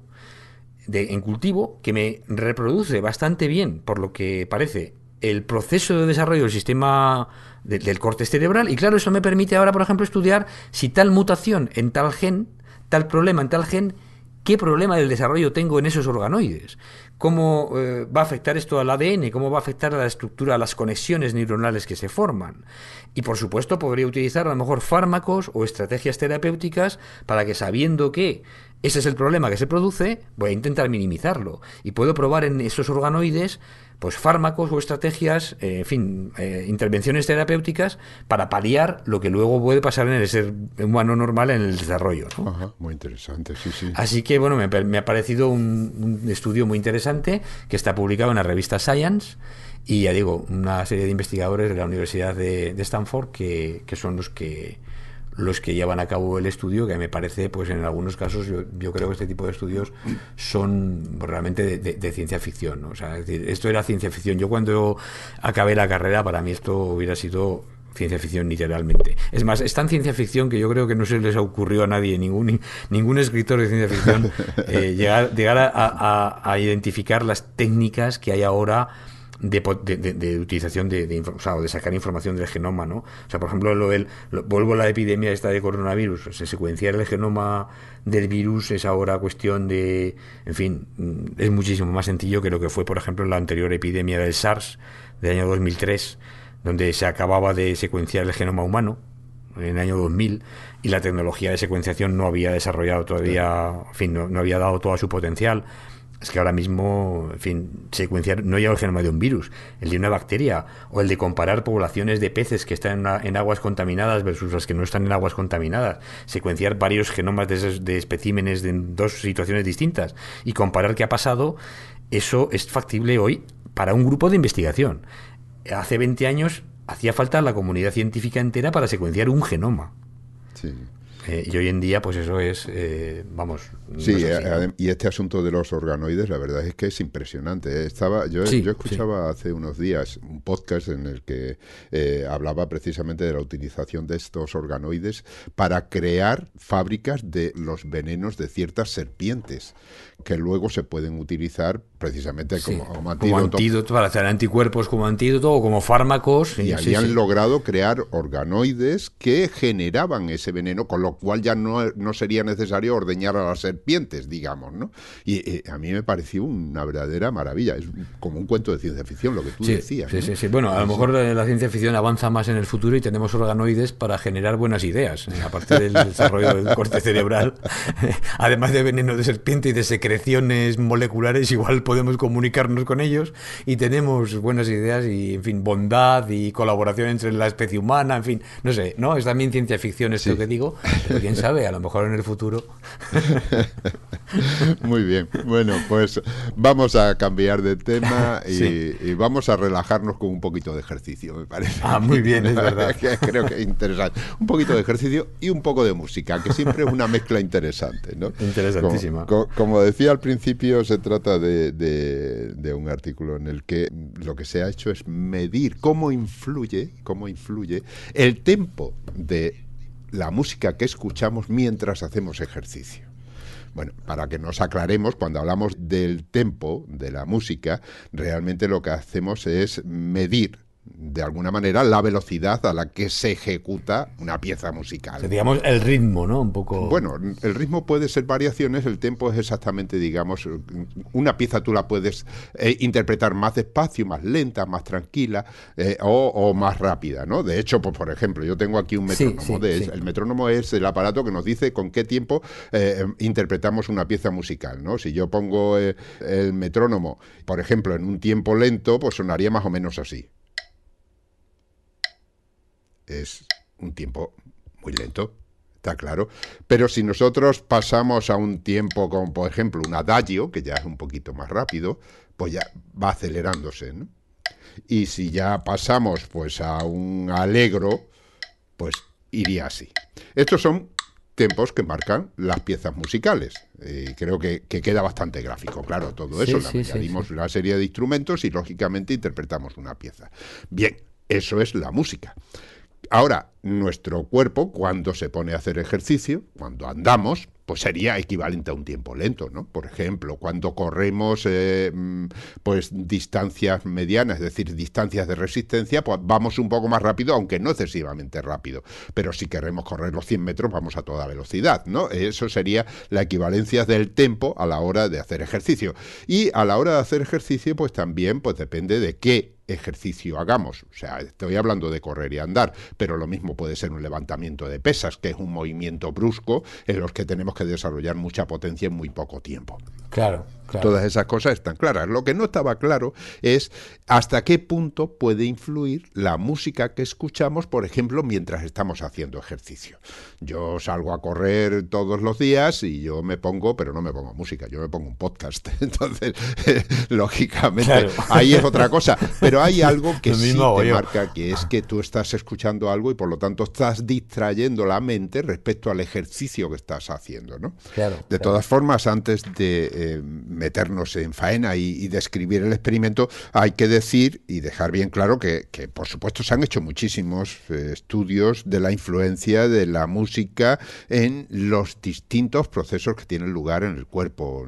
en cultivo que me reproduce bastante bien, por lo que parece, el proceso de desarrollo del sistema del córtex cerebral, y claro, eso me permite ahora, por ejemplo, estudiar si tal mutación en tal gen, tal problema en tal gen, qué problema del desarrollo tengo en esos organoides, cómo va a afectar esto al ADN, cómo va a afectar a la estructura, a las conexiones neuronales que se forman. Y por supuesto podría utilizar a lo mejor fármacos o estrategias terapéuticas para que, sabiendo que ese es el problema que se produce, voy a intentar minimizarlo. Y puedo probar en esos organoides pues fármacos o estrategias, en fin, intervenciones terapéuticas para paliar lo que luego puede pasar en el ser humano normal en el desarrollo, ¿no? Ajá, muy interesante, sí, sí. Así que, bueno, me ha parecido un estudio muy interesante que está publicado en la revista Science y, ya digo, una serie de investigadores de la Universidad de Stanford que son los que llevan a cabo el estudio, que me parece, pues en algunos casos, yo creo que este tipo de estudios son realmente de ciencia ficción, ¿no? O sea, es decir, esto era ciencia ficción. Yo cuando acabé la carrera, para mí esto hubiera sido ciencia ficción literalmente. Es más, es tan ciencia ficción que yo creo que no se les ocurrió a nadie, ningún escritor de ciencia ficción, llegar a identificar las técnicas que hay ahora de utilización o sea, de sacar información del genoma, ¿no? O sea, por ejemplo, vuelvo a la epidemia esta de coronavirus. O sea, secuenciar el genoma del virus es ahora cuestión de, en fin, es muchísimo más sencillo que lo que fue, por ejemplo, en la anterior epidemia del SARS del año 2003, donde se acababa de secuenciar el genoma humano en el año 2000 y la tecnología de secuenciación no había desarrollado todavía, en fin, no había dado todo su potencial. Es que ahora mismo, en fin, secuenciar no ya el genoma de un virus, el de una bacteria, o el de comparar poblaciones de peces que están en aguas contaminadas versus las que no están en aguas contaminadas, secuenciar varios genomas de especímenes de dos situaciones distintas y comparar qué ha pasado, eso es factible hoy para un grupo de investigación. Hace 20 años hacía falta la comunidad científica entera para secuenciar un genoma. Sí. Y hoy en día, pues eso es, vamos... Sí, no es así, ¿no? y este asunto de los organoides, la verdad es que es impresionante. Yo escuchaba hace unos días un podcast en el que hablaba precisamente de la utilización de estos organoides para crear fábricas de los venenos de ciertas serpientes, que luego se pueden utilizar precisamente como antídoto, para hacer anticuerpos como antídoto o como fármacos. Y habían logrado crear organoides que generaban ese veneno, con lo cual ya no sería necesario ordeñar a las serpientes, digamos, ¿no? Y a mí me pareció una verdadera maravilla. Es como un cuento de ciencia ficción, lo que tú decías, ¿no? Sí. Bueno, a lo mejor la ciencia ficción avanza más en el futuro y tenemos organoides para generar buenas ideas, aparte del desarrollo del corte cerebral. Además de veneno de serpiente y de secreciones moleculares, igual podemos comunicarnos con ellos y tenemos buenas ideas y, en fin, bondad y colaboración entre la especie humana, en fin, no sé, ¿no? Es también ciencia ficción esto que digo, pero quién sabe, a lo mejor en el futuro. Muy bien, bueno, pues vamos a cambiar de tema y vamos a relajarnos con un poquito de ejercicio, me parece. Muy bien, es verdad. Creo que es interesante. Un poquito de ejercicio y un poco de música, que siempre es una mezcla interesante, ¿no? Interesantísima. Como decía al principio, se trata de un artículo en el que lo que se ha hecho es medir cómo influye el tempo de la música que escuchamos mientras hacemos ejercicio. Bueno, para que nos aclaremos, cuando hablamos del tempo, de la música, realmente lo que hacemos es medir de alguna manera la velocidad a la que se ejecuta una pieza O musical. sea, digamos el ritmo, ¿no? Un poco... Bueno, el ritmo puede ser variaciones, el tempo es exactamente, digamos, una pieza tú la puedes interpretar más despacio, más lenta, más tranquila o más rápida, ¿no? De hecho, pues, por ejemplo, yo tengo aquí un metrónomo. Sí. El metrónomo es el aparato que nos dice con qué tiempo interpretamos una pieza musical, ¿no? Si yo pongo el metrónomo, por ejemplo, en un tiempo lento, pues sonaría más o menos así. Es un tiempo muy lento, está claro. Pero si nosotros pasamos a un tiempo como, por ejemplo, un adagio, que ya es un poquito más rápido, pues ya va acelerándose, ¿no? Y si ya pasamos pues a un allegro, pues iría así. Estos son tempos que marcan las piezas musicales. Creo que queda bastante gráfico, claro, todo eso. Añadimos una serie de instrumentos y, lógicamente, interpretamos una pieza. Bien, eso es la música. Ahora, nuestro cuerpo, cuando se pone a hacer ejercicio, cuando andamos, pues sería equivalente a un tiempo lento, ¿no? Por ejemplo, cuando corremos pues distancias medianas, es decir, distancias de resistencia, pues vamos un poco más rápido, aunque no excesivamente rápido. Pero si queremos correr los 100 metros, vamos a toda velocidad, ¿no? Eso sería la equivalencia del tempo a la hora de hacer ejercicio. Y a la hora de hacer ejercicio, pues también pues depende de qué ejercicio hagamos. O sea, estoy hablando de correr y andar, pero lo mismo puede ser un levantamiento de pesas, que es un movimiento brusco en los que tenemos que desarrollar mucha potencia en muy poco tiempo. Claro. Todas esas cosas están claras. Lo que no estaba claro es hasta qué punto puede influir la música que escuchamos, por ejemplo, mientras estamos haciendo ejercicio. Yo salgo a correr todos los días y yo me pongo, pero no me pongo música, yo me pongo un podcast. Entonces, lógicamente, ahí es otra cosa. Pero hay algo que sí te marca, que es que tú estás escuchando algo y por lo tanto estás distrayendo la mente respecto al ejercicio que estás haciendo, ¿no? De todas formas, antes de meternos en faena y describir el experimento, hay que decir y dejar bien claro que por supuesto se han hecho muchísimos estudios de la influencia de la música en los distintos procesos que tienen lugar en el cuerpo.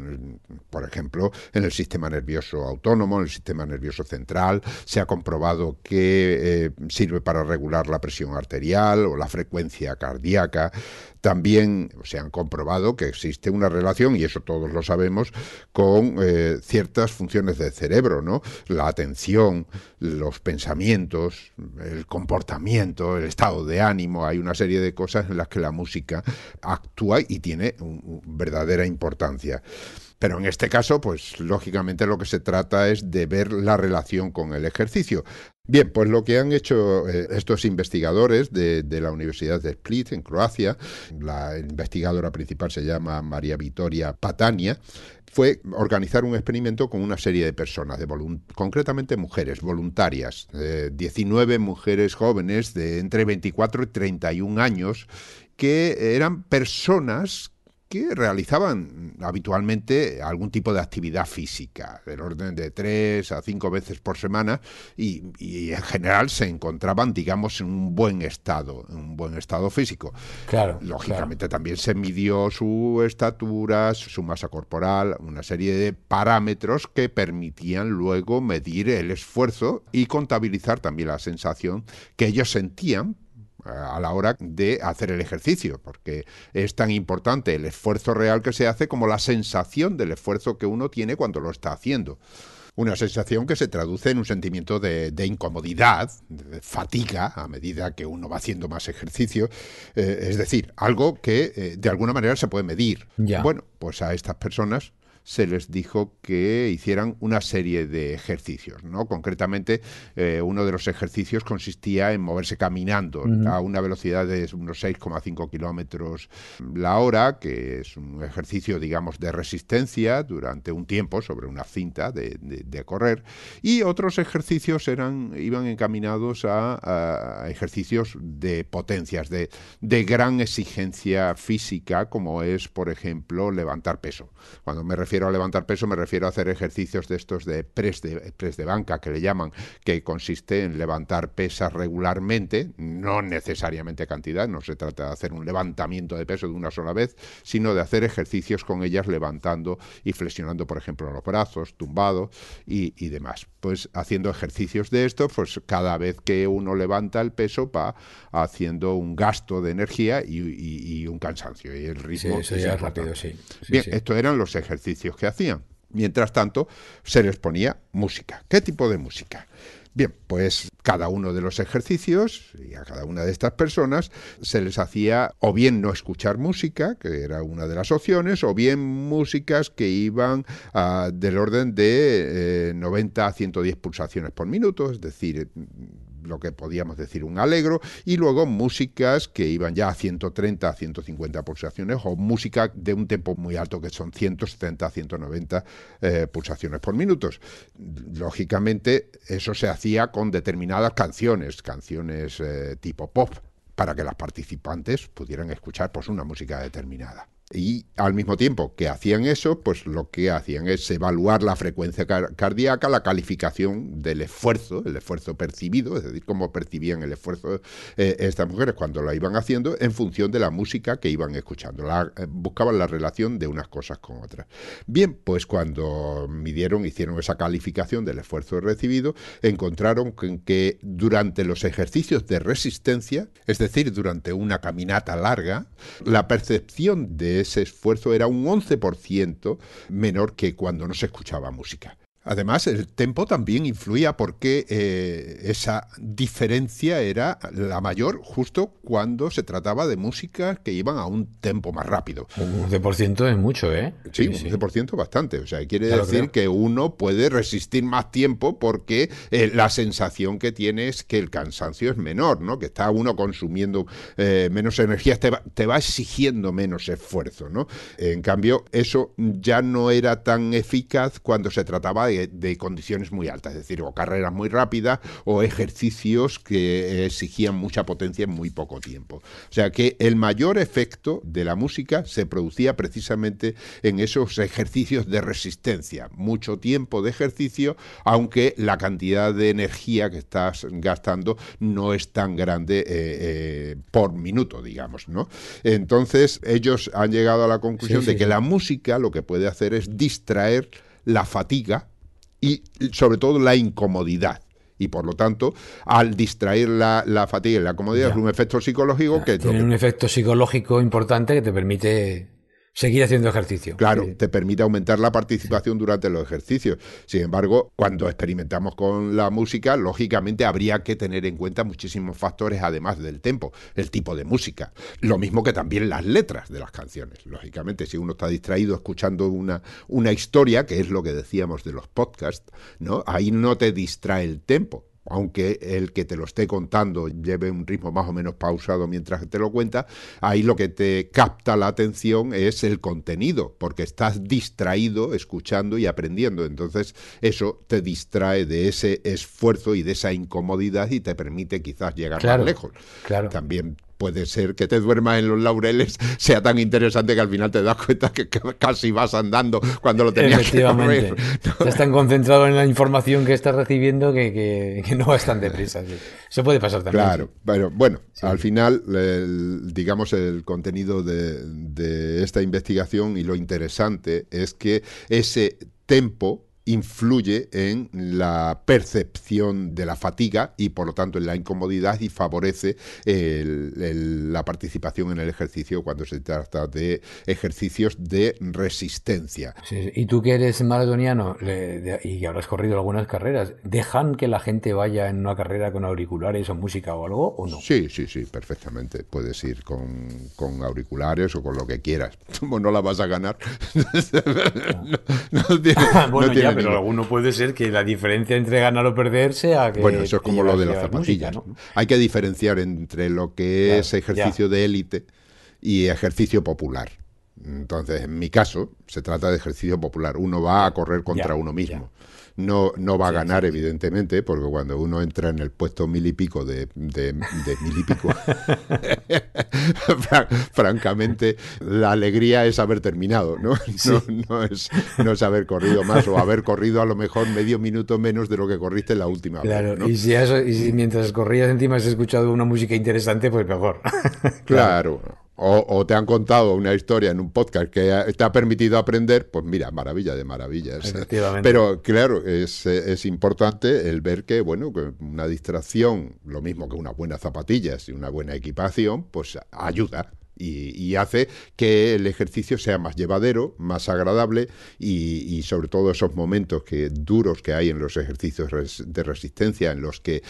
Por ejemplo, en el sistema nervioso autónomo, en el sistema nervioso central. Se ha comprobado que sirve para regular la presión arterial o la frecuencia cardíaca. También se han comprobado que existe una relación, y eso todos lo sabemos, con ciertas funciones del cerebro, ¿no? La atención, los pensamientos, el comportamiento, el estado de ánimo. Hay una serie de cosas en las que la música actúa y tiene verdadera importancia. Pero en este caso, pues lógicamente lo que se trata es de ver la relación con el ejercicio. Bien, pues lo que han hecho estos investigadores de la Universidad de Split, en Croacia, la investigadora principal se llama María Vitoria Patania, fue organizar un experimento con una serie de personas, concretamente mujeres voluntarias, 19 mujeres jóvenes de entre 24 y 31 años, que eran personas que realizaban habitualmente algún tipo de actividad física, del orden de 3 a 5 veces por semana, y en general se encontraban, digamos, en un buen estado físico. Lógicamente también se midió su estatura, su masa corporal, una serie de parámetros que permitían luego medir el esfuerzo y contabilizar también la sensación que ellos sentían a la hora de hacer el ejercicio, porque es tan importante el esfuerzo real que se hace como la sensación del esfuerzo que uno tiene cuando lo está haciendo. Una sensación que se traduce en un sentimiento de incomodidad, de fatiga, a medida que uno va haciendo más ejercicio. Es decir, algo que de alguna manera se puede medir. Bueno, pues a estas personas se les dijo que hicieran una serie de ejercicios, ¿no? Concretamente, uno de los ejercicios consistía en moverse caminando a una velocidad de unos 6,5 kilómetros la hora, que es un ejercicio, digamos, de resistencia durante un tiempo sobre una cinta de correr, y otros ejercicios iban encaminados a ejercicios de potencias, de gran exigencia física, como es, por ejemplo, levantar peso. Cuando me refiero refiero a levantar peso, me refiero a hacer ejercicios de estos de press de banca, que le llaman, que consiste en levantar pesas regularmente, no necesariamente cantidad, no se trata de hacer un levantamiento de peso de una sola vez, sino de hacer ejercicios con ellas levantando y flexionando, por ejemplo, los brazos, tumbado y demás. Pues haciendo ejercicios de esto, pues cada vez que uno levanta el peso va haciendo un gasto de energía y un cansancio, y el ritmo eso ya es rápido, sí. Bien, estos eran los ejercicios que hacían. Mientras tanto, se les ponía música. ¿Qué tipo de música? Bien, pues cada uno de los ejercicios y a cada una de estas personas se les hacía o bien no escuchar música, que era una de las opciones, o bien músicas que iban del orden de 90 a 110 pulsaciones por minuto, es decir, lo que podíamos decir un alegro, y luego músicas que iban ya a 130 a 150 pulsaciones, o música de un tempo muy alto, que son 170 a 190 pulsaciones por minuto. Lógicamente, eso se hacía con determinadas canciones tipo pop, para que las participantes pudieran escuchar pues una música determinada. Y al mismo tiempo que hacían eso, pues lo que hacían es evaluar la frecuencia cardíaca, la calificación del esfuerzo, el esfuerzo percibido, es decir, cómo percibían el esfuerzo estas mujeres cuando lo iban haciendo, en función de la música que iban escuchando. Buscaban la relación de unas cosas con otras. Bien, pues cuando hicieron esa calificación del esfuerzo recibido, encontraron que durante los ejercicios de resistencia, es decir, durante una caminata larga, la percepción de ese esfuerzo era un 11% menor que cuando no se escuchaba música. Además, el tempo también influía, porque esa diferencia era la mayor justo cuando se trataba de música que iban a un tempo más rápido. Un 11% es mucho, ¿eh? Sí, un 11% bastante. O sea, quiere decir que uno puede resistir más tiempo, porque la sensación que tiene es que el cansancio es menor, ¿no? Que está uno consumiendo menos energía, te va exigiendo menos esfuerzo, ¿no? En cambio, eso ya no era tan eficaz cuando se trataba de condiciones muy altas, es decir, o carreras muy rápidas o ejercicios que exigían mucha potencia en muy poco tiempo. O sea que el mayor efecto de la música se producía precisamente en esos ejercicios de resistencia, mucho tiempo de ejercicio, aunque la cantidad de energía que estás gastando no es tan grande por minuto, digamos, ¿no? Entonces ellos han llegado a la conclusión de que la música lo que puede hacer es distraer la fatiga y sobre todo la incomodidad. Y por lo tanto, al distraer la fatiga y la comodidad, es un efecto psicológico que... Tiene un efecto psicológico importante que te permite seguir haciendo ejercicio. Claro, te permite aumentar la participación durante los ejercicios. Sin embargo, cuando experimentamos con la música, lógicamente habría que tener en cuenta muchísimos factores, además del tempo, el tipo de música. Lo mismo que también las letras de las canciones. Lógicamente, si uno está distraído escuchando una historia, que es lo que decíamos de los podcasts, ¿no? Ahí no te distrae el tempo. Aunque el que te lo esté contando lleve un ritmo más o menos pausado mientras te lo cuenta, ahí lo que te capta la atención es el contenido, porque estás distraído escuchando y aprendiendo. Entonces eso te distrae de ese esfuerzo y de esa incomodidad y te permite quizás llegar más lejos. Claro. También puede ser que te duermas en los laureles, sea tan interesante que al final te das cuenta que casi vas andando cuando lo tenías que correr, ¿no? Estás tan concentrado en la información que estás recibiendo que no vas tan deprisa. Sí. Eso puede pasar también. Claro, pero bueno, al final, digamos, el contenido de esta investigación y lo interesante es que ese tempo influye en la percepción de la fatiga y por lo tanto en la incomodidad, y favorece la participación en el ejercicio cuando se trata de ejercicios de resistencia. Sí, y tú que eres maratoniano y habrás corrido algunas carreras, ¿dejan que la gente vaya en una carrera con auriculares o música o algo o no? Sí, perfectamente. Puedes ir con auriculares o con lo que quieras. Como no la vas a ganar, no tiene pero alguno puede ser que la diferencia entre ganar o perder sea que... Bueno, eso es como lo de las zapatillas, música, ¿no? Hay que diferenciar entre lo que es ejercicio de élite y ejercicio popular. Entonces, en mi caso, se trata de ejercicio popular. Uno va a correr contra uno mismo. no va a ganar, evidentemente, porque cuando uno entra en el puesto 1000 y pico de 1000 y pico, francamente, la alegría es haber terminado, ¿no? Sí. No es haber corrido más o haber corrido a lo mejor medio minuto menos de lo que corriste la última Claro, vez, ¿no? y si mientras corrías encima has escuchado una música interesante, pues mejor. Claro. O te han contado una historia en un podcast que te ha permitido aprender, pues mira, maravilla de maravillas. Efectivamente. Pero claro, es importante el ver que, bueno, que una distracción, lo mismo que unas buenas zapatillas y una buena equipación, pues ayuda. Y hace que el ejercicio sea más llevadero, más agradable y sobre todo esos momentos duros que hay en los ejercicios de resistencia, en los que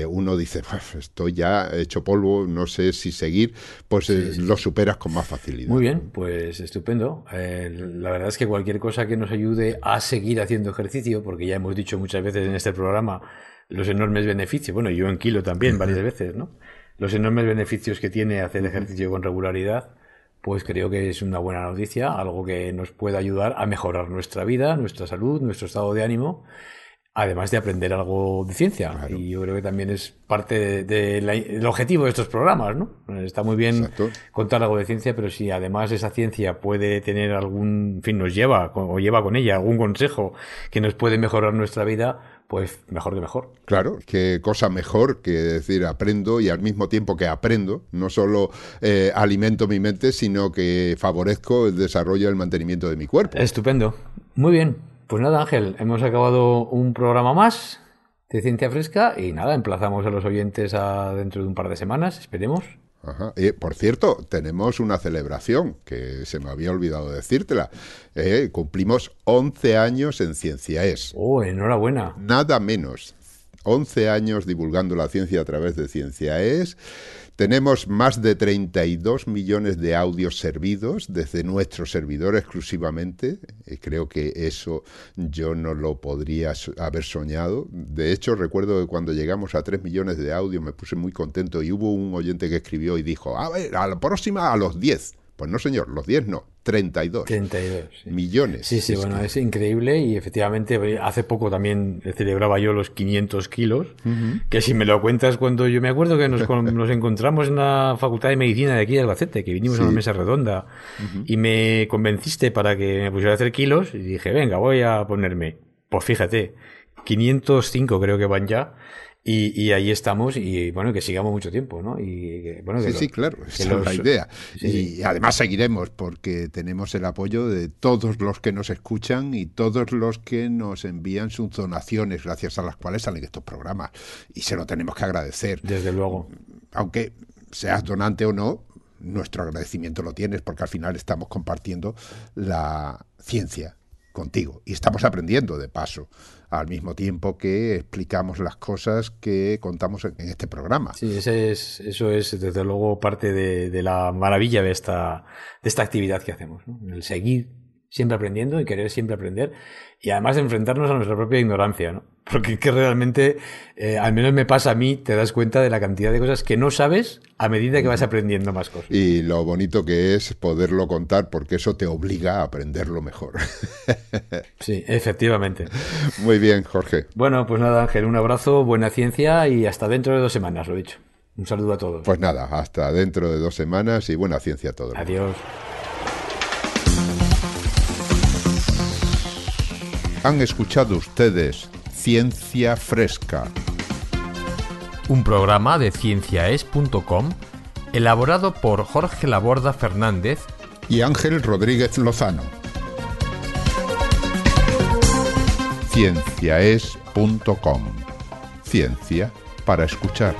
uno dice, estoy ya hecho polvo, no sé si seguir, pues lo superas con más facilidad. Muy bien, pues estupendo. La verdad es que cualquier cosa que nos ayude a seguir haciendo ejercicio, porque ya hemos dicho muchas veces en este programa los enormes beneficios, bueno, yo en Kilo también varias veces, ¿no? Los enormes beneficios que tiene hacer ejercicio con regularidad, pues creo que es una buena noticia, algo que nos puede ayudar a mejorar nuestra vida, nuestra salud, nuestro estado de ánimo, además de aprender algo de ciencia. Claro. Y yo creo que también es parte del objetivo de estos programas, ¿no? Está muy bien contar algo de ciencia, pero si además esa ciencia puede tener algún, en fin, nos lleva o lleva con ella algún consejo que nos puede mejorar nuestra vida, pues mejor que mejor. Claro, qué cosa mejor que decir aprendo y al mismo tiempo que aprendo, no solo alimento mi mente, sino que favorezco el desarrollo y el mantenimiento de mi cuerpo. Estupendo. Muy bien. Pues nada, Ángel, hemos acabado un programa más de Ciencia Fresca y nada, emplazamos a los oyentes a dentro de un par de semanas, esperemos. Ajá. Por cierto, tenemos una celebración que se me había olvidado decírtela. Cumplimos 11 años en Cienciaes. ¡Oh, enhorabuena! Nada menos. 11 años divulgando la ciencia a través de Cienciaes. Tenemos más de 32 millones de audios servidos desde nuestro servidor exclusivamente. Creo que eso yo no lo podría haber soñado. De hecho, recuerdo que cuando llegamos a 3 millones de audios me puse muy contento y hubo un oyente que escribió y dijo, a ver, a la próxima a los 10. Pues no, señor, los 10 no, 32. 32 sí. Millones. Sí, bueno, es increíble y efectivamente hace poco también celebraba yo los 500 kilos, que si me lo cuentas cuando yo me acuerdo que nos encontramos en la Facultad de Medicina de aquí de Albacete, que vinimos a una mesa redonda y me convenciste para que me pusiera a hacer kilos y dije, venga, voy a ponerme. Pues fíjate, 505 creo que van ya. Y ahí estamos, y bueno, que sigamos mucho tiempo, ¿no? Y bueno, sí, claro, esa es la idea. Sí. Y además seguiremos, porque tenemos el apoyo de todos los que nos escuchan y todos los que nos envían sus donaciones, gracias a las cuales salen estos programas. Y se lo tenemos que agradecer. Desde luego. Aunque seas donante o no, nuestro agradecimiento lo tienes, porque al final estamos compartiendo la ciencia contigo y estamos aprendiendo de paso, al mismo tiempo que explicamos las cosas que contamos en este programa. Sí, eso es desde luego parte de la maravilla de esta actividad que hacemos, ¿no? El seguir siempre aprendiendo y querer siempre aprender y además de enfrentarnos a nuestra propia ignorancia, ¿no? Porque es que realmente, al menos me pasa a mí, te das cuenta de la cantidad de cosas que no sabes a medida que vas aprendiendo más cosas. Y lo bonito que es poderlo contar, porque eso te obliga a aprenderlo mejor. Sí, efectivamente. Muy bien, Jorge. Bueno, pues nada, Ángel, un abrazo, buena ciencia y hasta dentro de 2 semanas, lo he dicho. Un saludo a todos. Pues nada, hasta dentro de 2 semanas y buena ciencia a todos. Adiós. Han escuchado ustedes Ciencia Fresca, un programa de cienciaes.com elaborado por Jorge Laborda Fernández y Ángel Rodríguez Lozano. Cienciaes.com. Ciencia para escuchar.